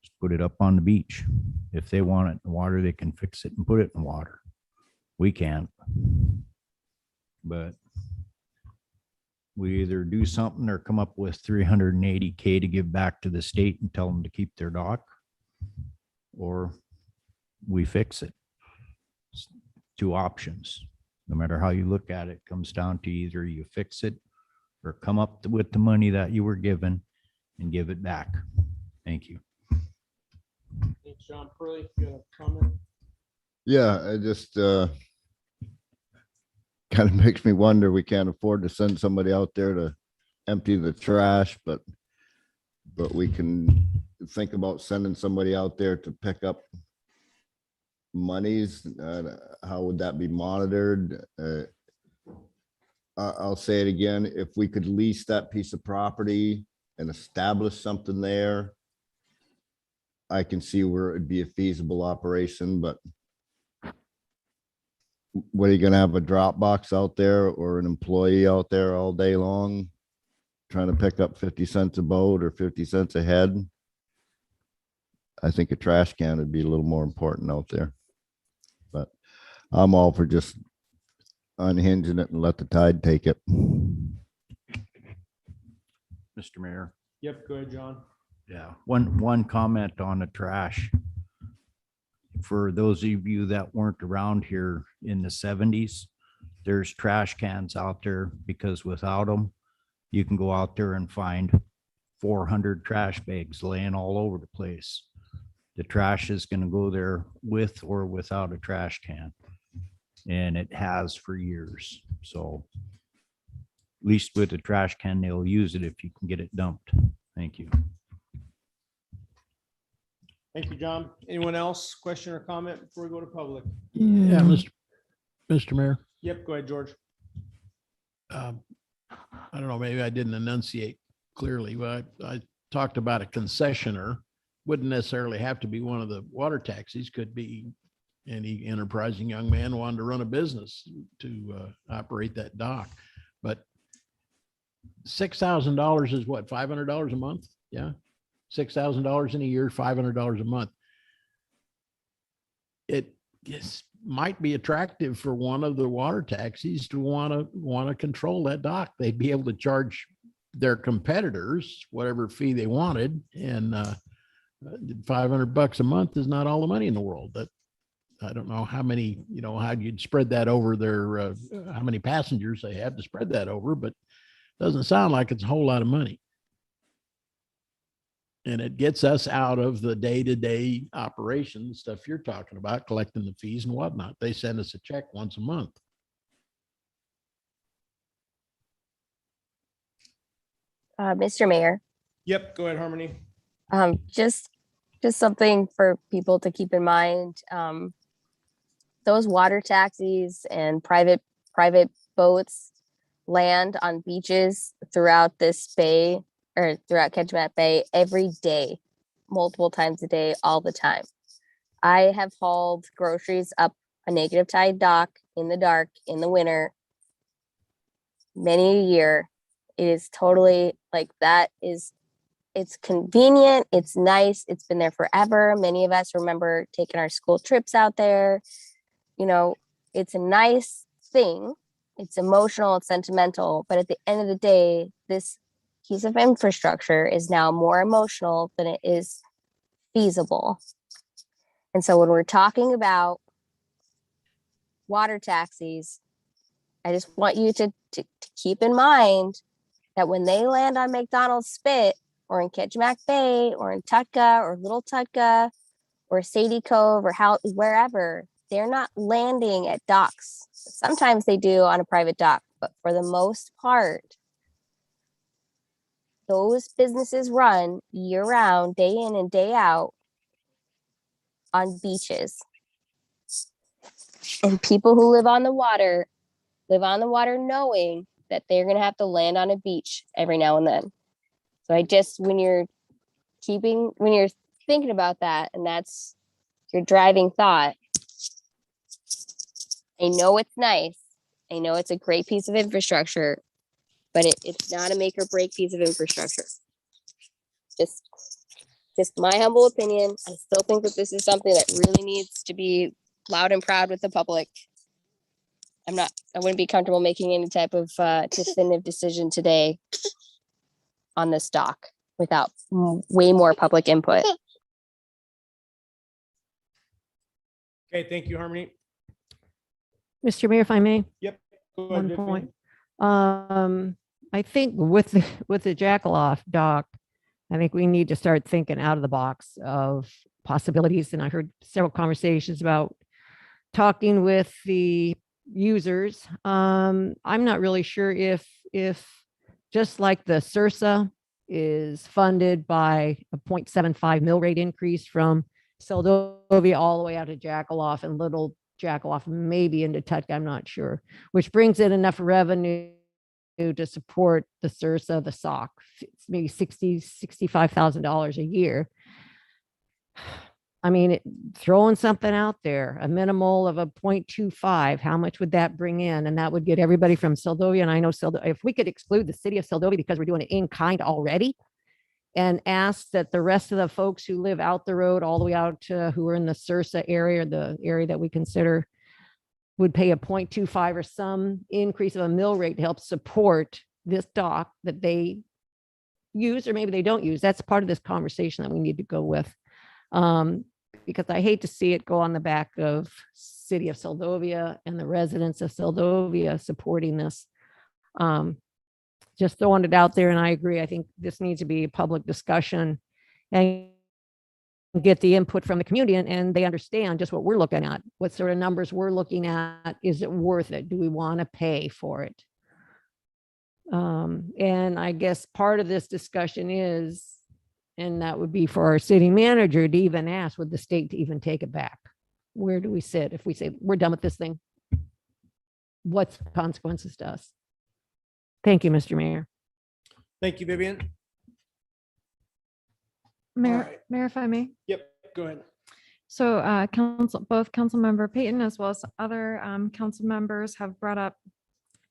Just put it up on the beach. If they want it in the water, they can fix it and put it in the water. We can't. But we either do something or come up with $380K to give back to the state and tell them to keep their dock, or we fix it. It's 2 options. No matter how you look at it, comes down to either you fix it or come up with the money that you were given and give it back. Thank you. Thanks, John. Pearlie, you have a comment? Yeah, it just kind of makes me wonder, we can't afford to send somebody out there to empty the trash, but we can think about sending somebody out there to pick up monies. How would that be monitored? I'll say it again, if we could lease that piece of property and establish something there, I can see where it'd be a feasible operation, but what, are you gonna have a drop box out there or an employee out there all day long trying to pick up 50 cents a boat or 50 cents a head? I think a trash can would be a little more important out there. But I'm all for just unhinging it and let the tide take it. Mr. Mayor. Yep, go ahead, John. Yeah, one comment on the trash. For those of you that weren't around here in the 70s, there's trash cans out there because without them, you can go out there and find 400 trash bags laying all over the place. The trash is going to go there with or without a trash can. And it has for years. So at least with a trash can, they'll use it if you can get it dumped. Thank you. Thank you, John. Anyone else? Question or comment before we go to public? Yeah, Mr. Mayor. Yep, go ahead, George. I don't know, maybe I didn't enunciate clearly, but I talked about a concessioner. Wouldn't necessarily have to be one of the water taxis, could be any enterprising young man wanted to run a business to operate that dock. But $6,000 is what, $500 a month? Yeah. $6,000 in a year, $500 a month. It might be attractive for one of the water taxis to want to control that dock. They'd be able to charge their competitors whatever fee they wanted, and $500 a month is not all the money in the world. That, I don't know how many, how you'd spread that over their how many passengers they have to spread that over, but it doesn't sound like it's a whole lot of money. And it gets us out of the day-to-day operations stuff you're talking about, collecting the fees and whatnot. They send us a check once a month. Mr. Mayor, Yep, go ahead, Harmony. just something for people to keep in mind. Those water taxis and private boats land on beaches throughout this bay, or throughout Kejimknik Bay, every day, multiple times a day, all the time. I have hauled groceries up a negative tide dock in the dark in the winter, many a year. It is totally like that. It's convenient. It's nice. It's been there forever. Many of us remember taking our school trips out there. It's a nice thing. It's emotional, it's sentimental, but at the end of the day, this piece of infrastructure is now more emotional than it is feasible. And so when we're talking about water taxis, I just want you to keep in mind that when they land on McDonald's Spit or in Kejimknik Bay or in Tutka or Little Tutka or Sadie Cove or wherever, they're not landing at docks. Sometimes they do on a private dock, but for the most part, those businesses run year round, day in and day out on beaches. And people who live on the water knowing that they're going to have to land on a beach every now and then. So when you're thinking about that, and that's your driving thought, I know it's nice. I know it's a great piece of infrastructure, but it's not a make or break piece of infrastructure. Just my humble opinion. I still think that this is something that really needs to be loud and proud with the public. I wouldn't be comfortable making any type of definitive decision today on this dock without way more public input. Okay, thank you, Harmony. Mr. Mayor, if I may, Yep. Go ahead, one Vivian. point. I think with the Jackaloff dock, I think we need to start thinking out of the box of possibilities. And I heard several conversations about talking with the users. I'm not really sure if just like the Sursa is funded by a 0.75 mill rate increase from Seldovia all the way out to Jackaloff and Little Jackaloff, maybe into Tutka, I'm not sure, which brings in enough revenue to support the Sursa, the SOC, maybe $65,000 a year. I mean, throwing something out there, a minimal of a 0.25, how much would that bring in? And that would get everybody from Seldovia. And I know if we could exclude the city of Seldovia because we're doing it in kind already, and ask that the rest of the folks who live out the road all the way out to who are in the Sursa area, the area that we consider, would pay a 0.25 or some increase of a mill rate to help support this dock that they use, or maybe they don't use. That's part of this conversation that we need to go with. Because I hate to see it go on the back of city of Seldovia and the residents of Seldovia supporting this. Just throwing it out there, and I agree. I think this needs to be a public discussion and get the input from the community, and they understand just what we're looking at, what sort of numbers we're looking at. Is it worth it? Do we want to pay for it? And I guess part of this discussion is, and that would be for our city manager to even ask, would the state to even take it back? Where do we sit if we say we're done with this thing? What's the consequences to us? Thank you, Mr. Mayor. Thank you, Vivian. Mayor, right. Mayor, if I may. Yep, go ahead. So both Councilmember Payton as well as other council members have brought up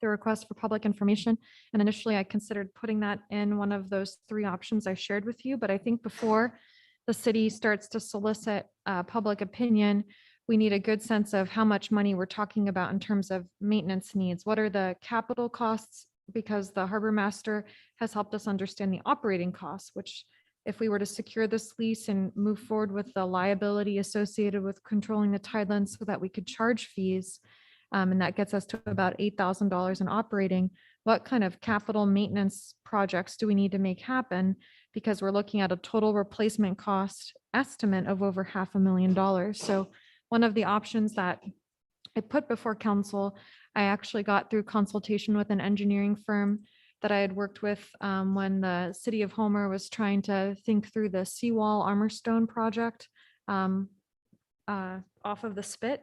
the request for public information. And initially I considered putting that in one of those three options I shared with you. But I think before the city starts to solicit public opinion, we need a good sense of how much money we're talking about in terms of maintenance needs. What are the capital costs? Because the harbor master has helped us understand the operating costs, which if we were to secure this lease and move forward with the liability associated with controlling the tidelands so that we could charge fees, and that gets us to about $8,000 in operating, what kind of capital maintenance projects do we need to make happen? Because we're looking at a total replacement cost estimate of over $500,000. So one of the options that I put before council, I actually got through consultation with an engineering firm that I had worked with when the city of Homer was trying to think through the seawall armor stone project off of the spit.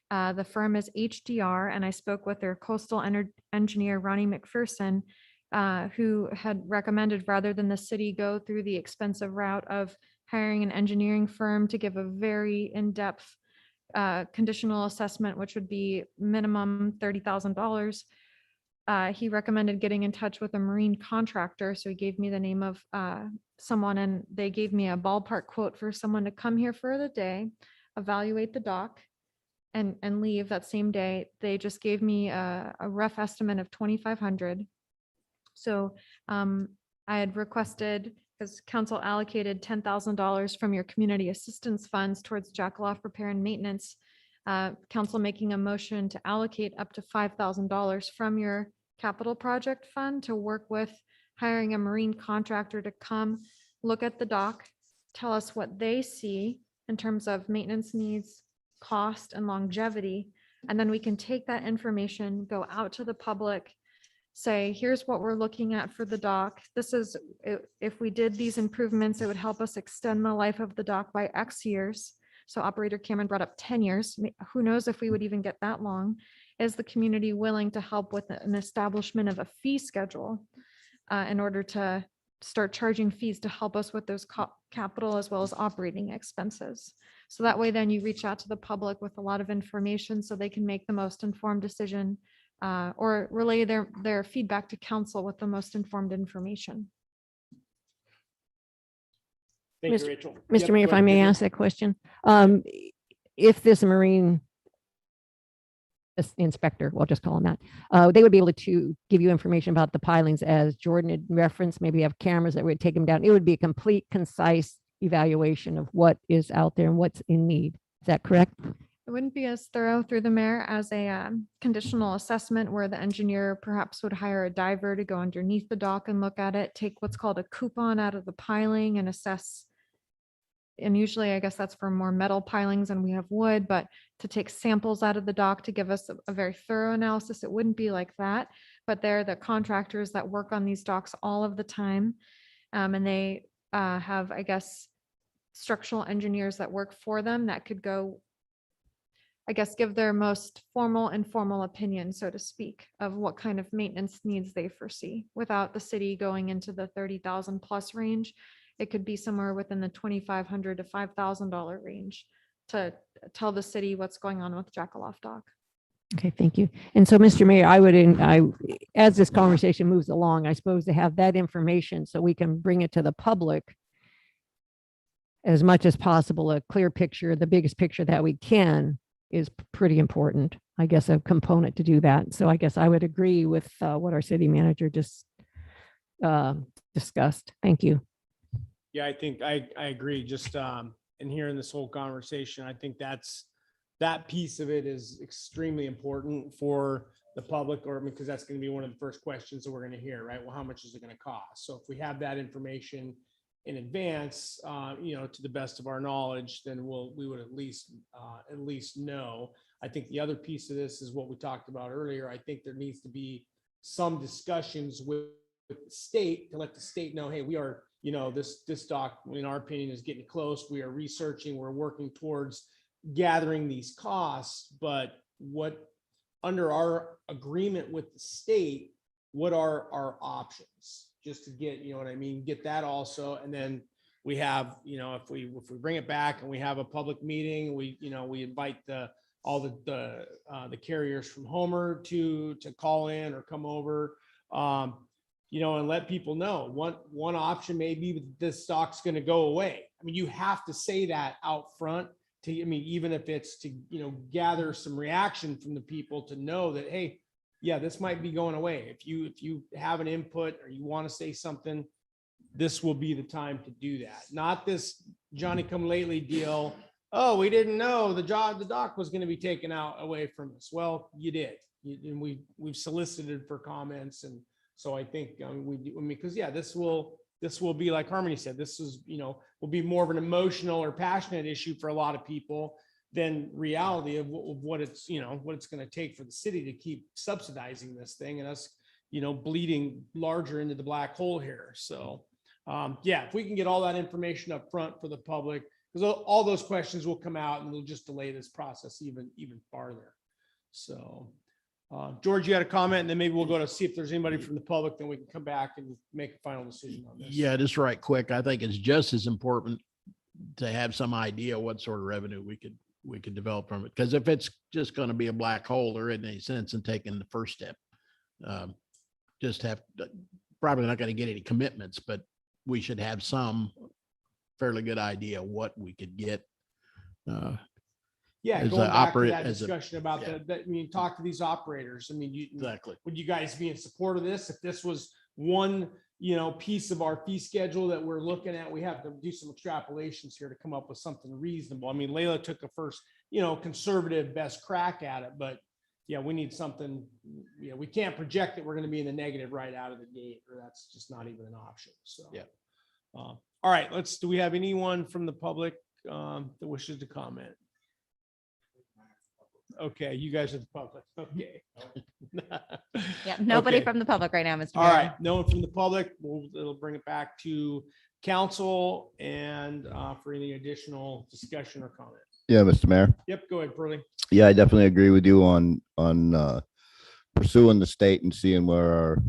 The firm is HDR, and I spoke with their coastal engineer, Ronnie McPherson, who had recommended rather than the city go through the expensive route of hiring an engineering firm to give a very in-depth conditional assessment, which would be minimum $30,000. He recommended getting in touch with a marine contractor. So he gave me the name of someone, and they gave me a ballpark quote for someone to come here for the day, evaluate the dock, and leave that same day. They just gave me a rough estimate of $2,500. So I had requested, because council allocated $10,000 from your community assistance funds towards Jackaloff repair and maintenance, council making a motion to allocate up to $5,000 from your capital project fund to work with hiring a marine contractor to come look at the dock, tell us what they see in terms of maintenance needs, cost, and longevity. And then we can take that information, go out to the public, say, here's what we're looking at for the dock. This is, if we did these improvements, it would help us extend the life of the dock by X years. So Operator Cameron brought up 10 years. Who knows if we would even get that long? Is the community willing to help with an establishment of a fee schedule in order to start charging fees to help us with those capital as well as operating expenses. So that way, then you reach out to the public with a lot of information so they can make the most informed decision or relay their feedback to council with the most informed information. Thank you, Mr. Rachel. Mr. Yep, Mayor, go if I ahead, may Vivian. ask that question, if this marine inspector, we'll just call him that, they would be able to give you information about the pilings as Jordan had referenced, maybe have cameras that would take them down. It would be a complete, concise evaluation of what is out there and what's in need. Is that correct? It wouldn't be as thorough through the mayor as a conditional assessment where the engineer perhaps would hire a diver to go underneath the dock and look at it, take what's called a coupon out of the piling and assess. And usually, I guess that's for more metal pilings and we have wood, but to take samples out of the dock to give us a very thorough analysis, it wouldn't be like that. But they're the contractors that work on these docks all of the time. And they have, I guess, structural engineers that work for them that could go, I guess, give their most formal, informal opinion, so to speak, of what kind of maintenance needs they foresee without the city going into the 30,000 plus range. It could be somewhere within the $2,500 to $5,000 range to tell the city what's going on with Jackaloff Dock. Okay, thank you. And so, Mr. Mayor, as this conversation moves along, I suppose to have that information so we can bring it to the public as much as possible, a clear picture, the biggest picture that we can is pretty important. I guess a component to do that. So I guess I would agree with what our city manager just discussed. Thank you. Yeah, I think I agree. Just in hearing this whole conversation, I think that piece of it is extremely important for the public, or because that's going to be one of the first questions that we're going to hear, right? Well, how much is it going to cost? So if we have that information in advance, to the best of our knowledge, then we would at least know. I think the other piece of this is what we talked about earlier. I think there needs to be some discussions with the state to let the state know, hey, we are, this dock, in our opinion, is getting close. We are researching, we're working towards gathering these costs, but under our agreement with the state, what are our options? Just to get, get that also. And then we have, if we bring it back and we have a public meeting, we invite all the carriers from Homer to call in or come over, and let people know. One option may be that this stock's going to go away. I mean, you have to say that out front even if it's to, gather some reaction from the people to know that, hey, yeah, this might be going away. If you have an input or you want to say something, this will be the time to do that. Not this Johnny come lately deal. Oh, we didn't know the dock was going to be taken away from us. Well, you did. And we've solicited for comments. And so I think because this will be, like Harmony said, this is, will be more of an emotional or passionate issue for a lot of people than reality of what it's, what it's going to take for the city to keep subsidizing this thing and us, bleeding larger into the black hole here. So, if we can get all that information up front for the public, because all those questions will come out and we'll just delay this process even farther. So, George, you had a comment, and then maybe we'll go to see if there's anybody from the public, then we can come back and make a final decision on this. Yeah, just right quick. I think it's just as important to have some idea what sort of revenue we could develop from it. Because if it's just going to be a black hole, there isn't any sense in taking the first step. Probably not going to get any commitments, but we should have some fairly good idea what we could get. Yeah, as going a back to operate- that as a- discussion about yeah. talk to these operators. Exactly. Would you guys be in support of this? If this was one, piece of our fee schedule that we're looking at, we have to do some extrapolations here to come up with something reasonable. I mean, Layla took a first, conservative best crack at it, but yeah, we need something, we can't project that we're going to be in the negative right out of the gate, or that's just not even an option. So, Yeah. All right, do we have anyone from the public that wishes to comment? Okay, you guys are the public. Okay. Yeah, nobody Okay. from the public right now, Mr. All Mayor. right, no one from the public. It'll bring it back to council and for any additional discussion or comment. Yeah, Mr. Mayor. Yep, go ahead, Pearlie. Yeah, I definitely agree with you on pursuing the state and seeing where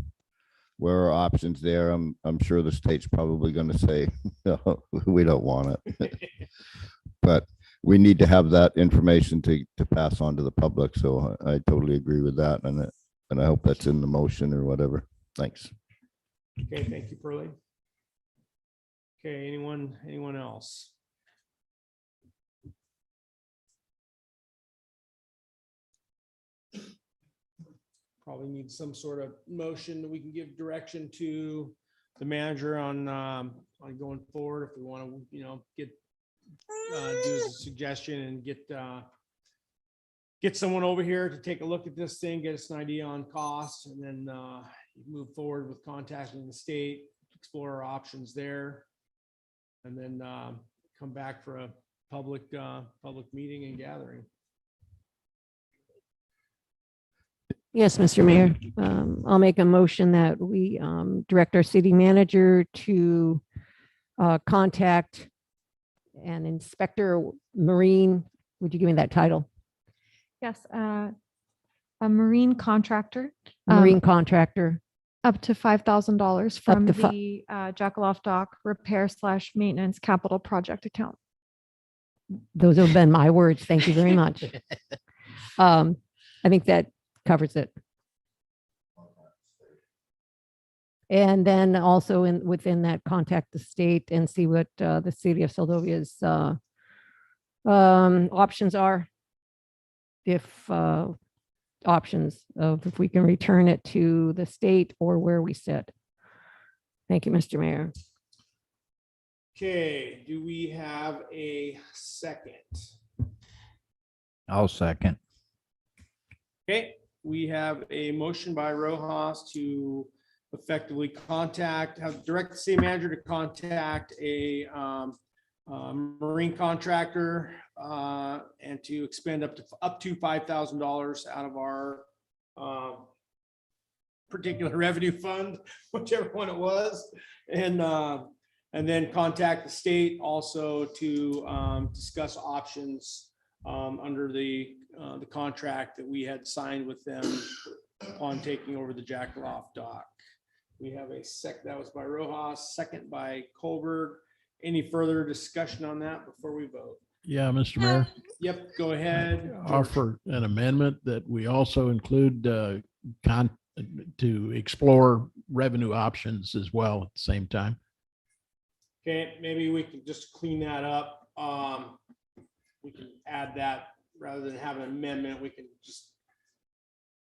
where are options there? I'm sure the state's probably gonna say, no, we don't want it. But we need to have that information to pass on to the public. So I totally agree with that. And I hope that's in the motion or whatever. Thanks. Okay, thank you, Pearlie. Okay, anyone else? Probably need some sort of motion that we can give direction to the manager on going forward. If we want to, get, do as a suggestion and get someone over here to take a look at this thing, get us an idea on costs, and then move forward with contacting the state, explore our options there. And then come back for a public meeting and gathering. Yes, Mr. Mayor. I'll make a motion that we direct our city manager to contact an inspector marine. Would you give me that title? Yes, a marine contractor. Marine contractor. Up to $5,000 from to the Jackaloff Dock repair/maintenance capital project account. Those have been my words. Thank you very much. I think that covers it. And then also within that, contact the state and see what the city of Soldovia's options are. If options of if we can return it to the state or where we sit. Thank you, Mr. Mayor. Okay, do we have a second? I'll second. Okay, we have a motion by Rojas to effectively direct the city manager to contact a marine contractor and to expend up to $5,000 out of our particular revenue fund, whichever one it was, and then contact the state also to discuss options under the contract that we had signed with them upon taking over the Jackaloff Dock. We have that was by Rojas, second by Colberg. Any further discussion on that before we vote? Yeah, Mr. Mayor, Yep, go ahead. offer an amendment that we also include to explore revenue options as well at the same time. Okay, maybe we can just clean that up. We can add that rather than have an amendment. We can just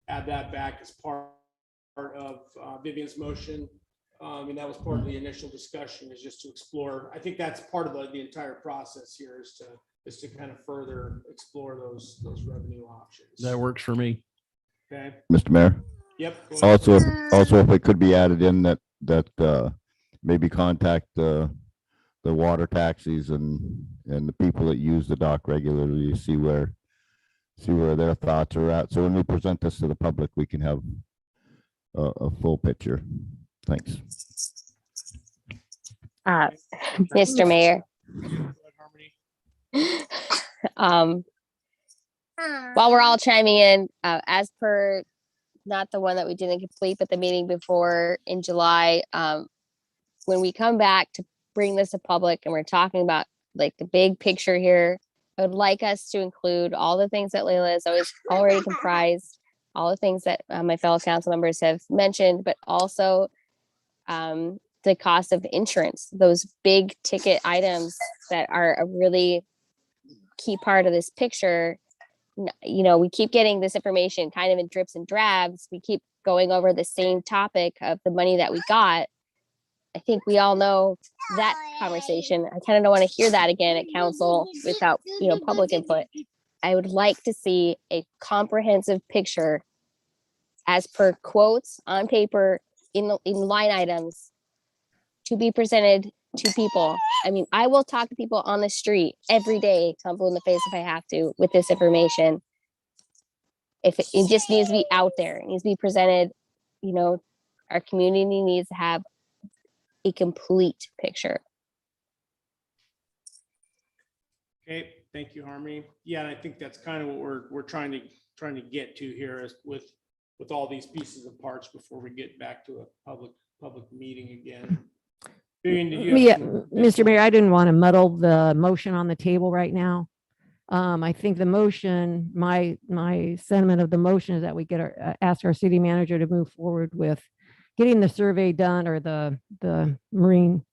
add that back as part of Vivian's motion. And that was part of the initial discussion, is just to explore. I think that's part of the entire process here is to kind of further explore those revenue options. That works for me. Okay. Mr. Mayor, Yep. Go ahead. also if it could be added in that maybe contact the water taxis and the people that use the dock regularly to see where their thoughts are at. So when we present this to the public, we can have a full picture. Thanks. Mr. Mayor. While we're all chiming in, as per not the one that we didn't complete, but the meeting before in July, when we come back to bring this to public and we're talking about like the big picture here, I would like us to include all the things that Layla has already comprised, all the things that my fellow council members have mentioned, but also the cost of insurance, those big ticket items that are a really key part of this picture. We keep getting this information kind of in drips and drabs. We keep going over the same topic of the money that we got. I think we all know that conversation. I kind of don't want to hear that again at council without, public input. I would like to see a comprehensive picture as per quotes on paper in line items to be presented to people. I mean, I will talk to people on the street every day, tumble in the face if I have to, with this information. If it just needs to be out there, it needs to be presented, our community needs to have a complete picture. Okay, thank you, Harmony. Yeah, and I think that's kind of what we're trying to get to here is with all these pieces and parts before we get back to a public meeting again. Vivian, did you have Yeah, some Mr. additional- Mayor, I didn't want to muddle the motion on the table right now. I think the motion, my sentiment of the motion is that we ask our city manager to move forward with getting the survey done, or the marine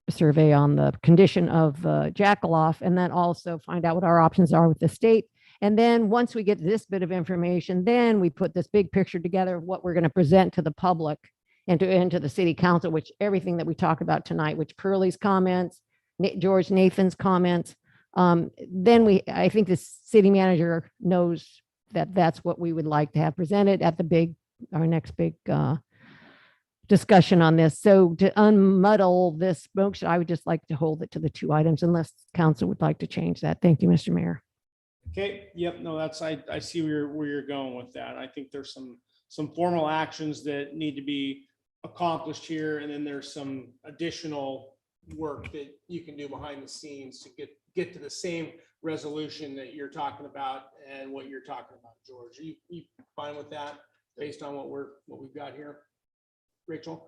survey on the condition of Jackaloff, and then also find out what our options are with the state. And then once we get this bit of information, then we put this big picture together of what we're going to present to the public and to the city council, which everything that we talk about tonight, which Pearlie's comments, George Nathan's comments. Then I think the city manager knows that that's what we would like to have presented at our next big discussion on this. So to unmuddle this motion, I would just like to hold it to the 2 items unless council would like to change that. Thank you, Mr. Mayor. Okay, yep, no, I see where you're going with that. I think there's some formal actions that need to be accomplished here, and then there's some additional work that you can do behind the scenes to get to the same resolution that you're talking about and what you're talking about, George. You fine with that based on what we've got here? Rachel?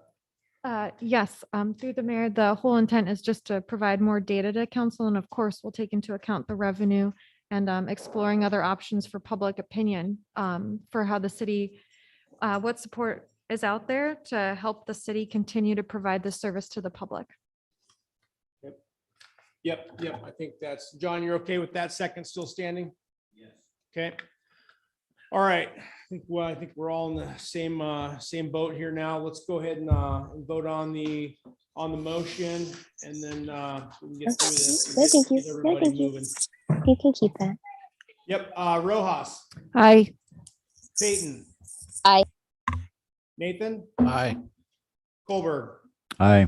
Yes, through the mayor, the whole intent is just to provide more data to council, and of course, we'll take into account the revenue and exploring other options for public opinion for how the city, what support is out there to help the city continue to provide this service to the public. Yep. I think that's, John, you're okay with that second still standing? Yes. Okay. All right. I think we're all in the same boat here now. Let's go ahead and vote on the motion, and then we can get through this. and No, thank you. get No, everybody thank you. moving. You can keep that. Yep. Rojas, Aye. Peyton. Aye. Nathan, Aye. Colberg, Aye.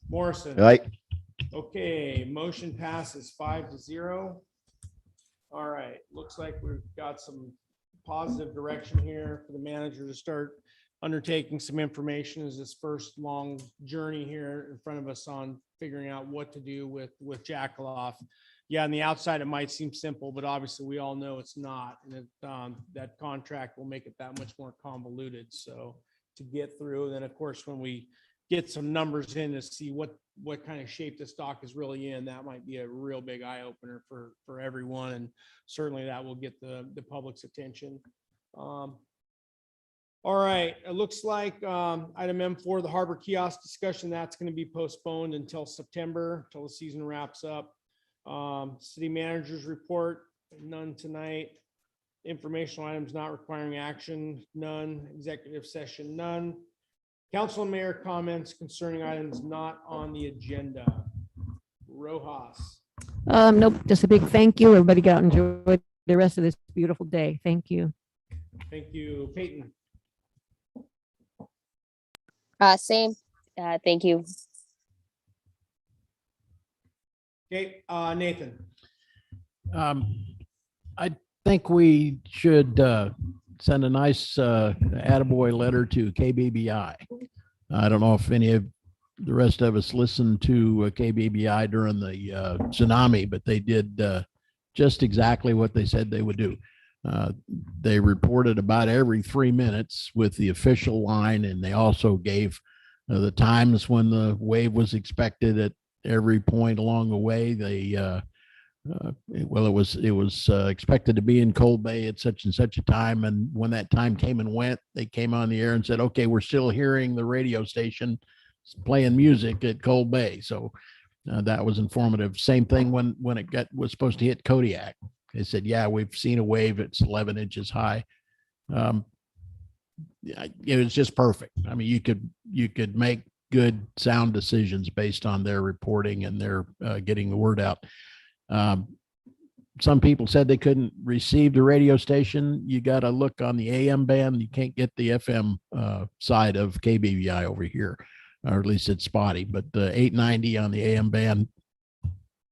Morrison. Right? Okay, motion passes 5-0. All right, looks like we've got some positive direction here for the manager to start undertaking some information as this first long journey here in front of us on figuring out what to do with Jackaloff. Yeah, on the outside, it might seem simple, but obviously we all know it's not. And that contract will make it that much more convoluted. So to get through, and then of course, when we get some numbers in to see what kind of shape the stock is really in, that might be a real big eye opener for everyone. And certainly that will get the public's attention. All right, it looks like item M4, the harbor kiosk discussion, that's going to be postponed until September, until the season wraps up. City manager's report, none tonight. Informational items not requiring action, none. Executive session, none. Council and mayor comments concerning items not on the agenda. Rojas. Nope, just a big thank you. Everybody get out and enjoy the rest of this beautiful day. Thank you. Thank you. Peyton. Same. Thank you. Okay, Nathan. I think we should send a nice attaboy letter to KBBI. I don't know if any of the rest of us listened to KBBI during the tsunami, but they did just exactly what they said they would do. They reported about every 3 minutes with the official line, and they also gave the times when the wave was expected at every point along the way. They it was expected to be in Cold Bay at such and such a time, and when that time came and went, they came on the air and said, okay, we're still hearing the radio station playing music at Cold Bay. So that was informative. Same thing when it was supposed to hit Kodiak. They said, yeah, we've seen a wave. It's 11 inches high. It was just perfect. I mean, you could make good sound decisions based on their reporting and their getting the word out. Some people said they couldn't receive the radio station. You got to look on the AM band. You can't get the FM side of KBBI over here, or at least it's spotty. But the 890 on the AM band,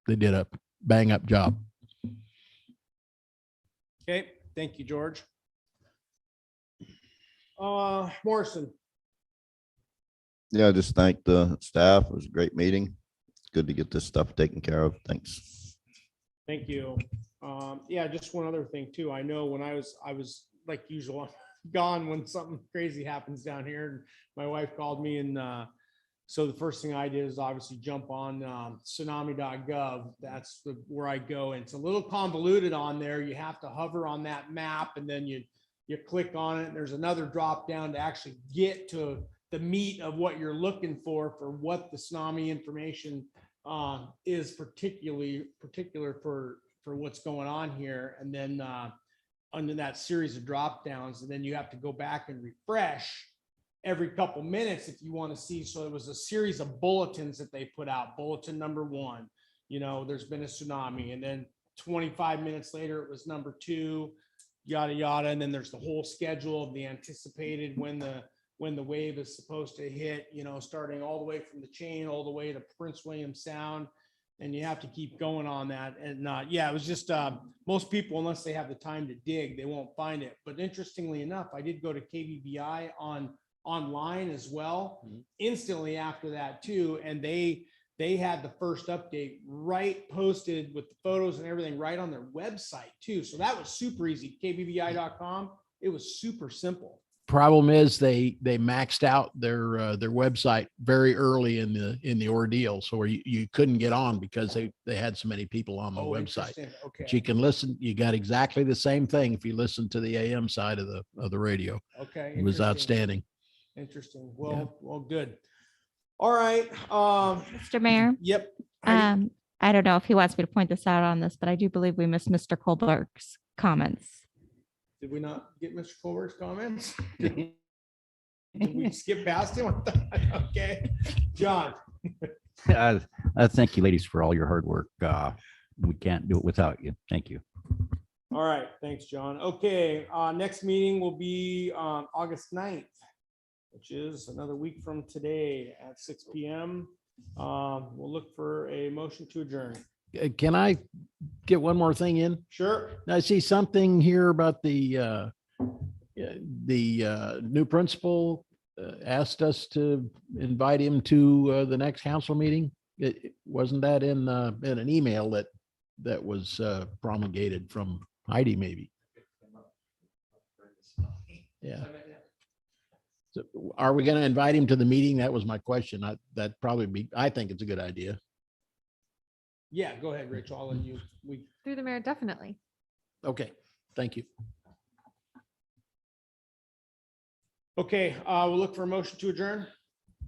they did a bang up job. Okay, thank you, George. Morrison. Yeah, just thank the staff. It was a great meeting. It's good to get this stuff taken care of. Thanks. Thank you. Yeah, just one other thing too. I know when I was like usual gone when something crazy happens down here. And my wife called me and, so the first thing I did is obviously jump on tsunami.gov. That's where I go. And it's a little convoluted on there. You have to hover on that map and then you click on it. And there's another drop down to actually get to the meat of what you're looking for what the tsunami information is particular for what's going on here. And then under that series of drop downs, and then you have to go back and refresh every couple minutes if you want to see. So it was a series of bulletins that they put out. Bulletin number 1, there's been a tsunami, and then 25 minutes later it was number 2, yada yada, and then there's the whole schedule of the anticipated when the wave is supposed to hit, starting all the way from the chain all the way to Prince William Sound, and you have to keep going on that. And it was just most people, unless they have the time to dig, they won't find it. But interestingly enough, I did go to KBVI online as well instantly after that too, and they had the first update right posted with the photos and everything right on their website too. So that was super easy. KBVI.com. It was super simple. Problem is they maxed out their website very early in the ordeal, so you couldn't get on because they had so many people on the website. Interesting. Okay. But you can listen. You got exactly the same thing if you listen to the AM side of the radio. Okay. It was Interesting. outstanding. Interesting. Well, good. All right. Mr. Mayor, Yep. Heidi? I don't know if he wants me to point this out on this, but I do believe we missed Mr. Colbert's comments. Did we not get Mr. Colbert's comments? Did we skip past him? Okay. John. Thank you, ladies, for all your hard work. We can't do it without you. Thank you. All right. Thanks, John. Okay. Next meeting will be on August 9th, which is another week from today at 6 p.m. We'll look for a motion to adjourn. Can I get one more thing in? Sure. I see something here about the new principal asked us to invite him to the next council meeting. Wasn't that in an email that was promulgated from Heidi, maybe? Yeah. So are we going to invite him to the meeting? That was my question. I think it's a good idea. Yeah, go ahead, Rich. I'll let you. Through the mayor, definitely. Okay, thank you. Okay, we'll look for a motion to adjourn.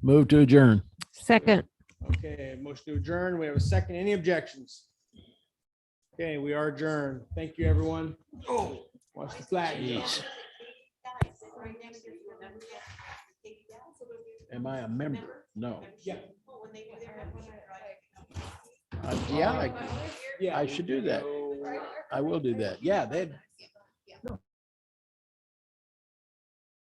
Move to adjourn. Second. Okay, motion to adjourn. We have a second. Any objections? Okay, we are adjourned. Thank you, everyone. Oh, watch the flag. Jeez. Am I a member? No. Yeah. Yeah, I should do that. I will do that. Yeah,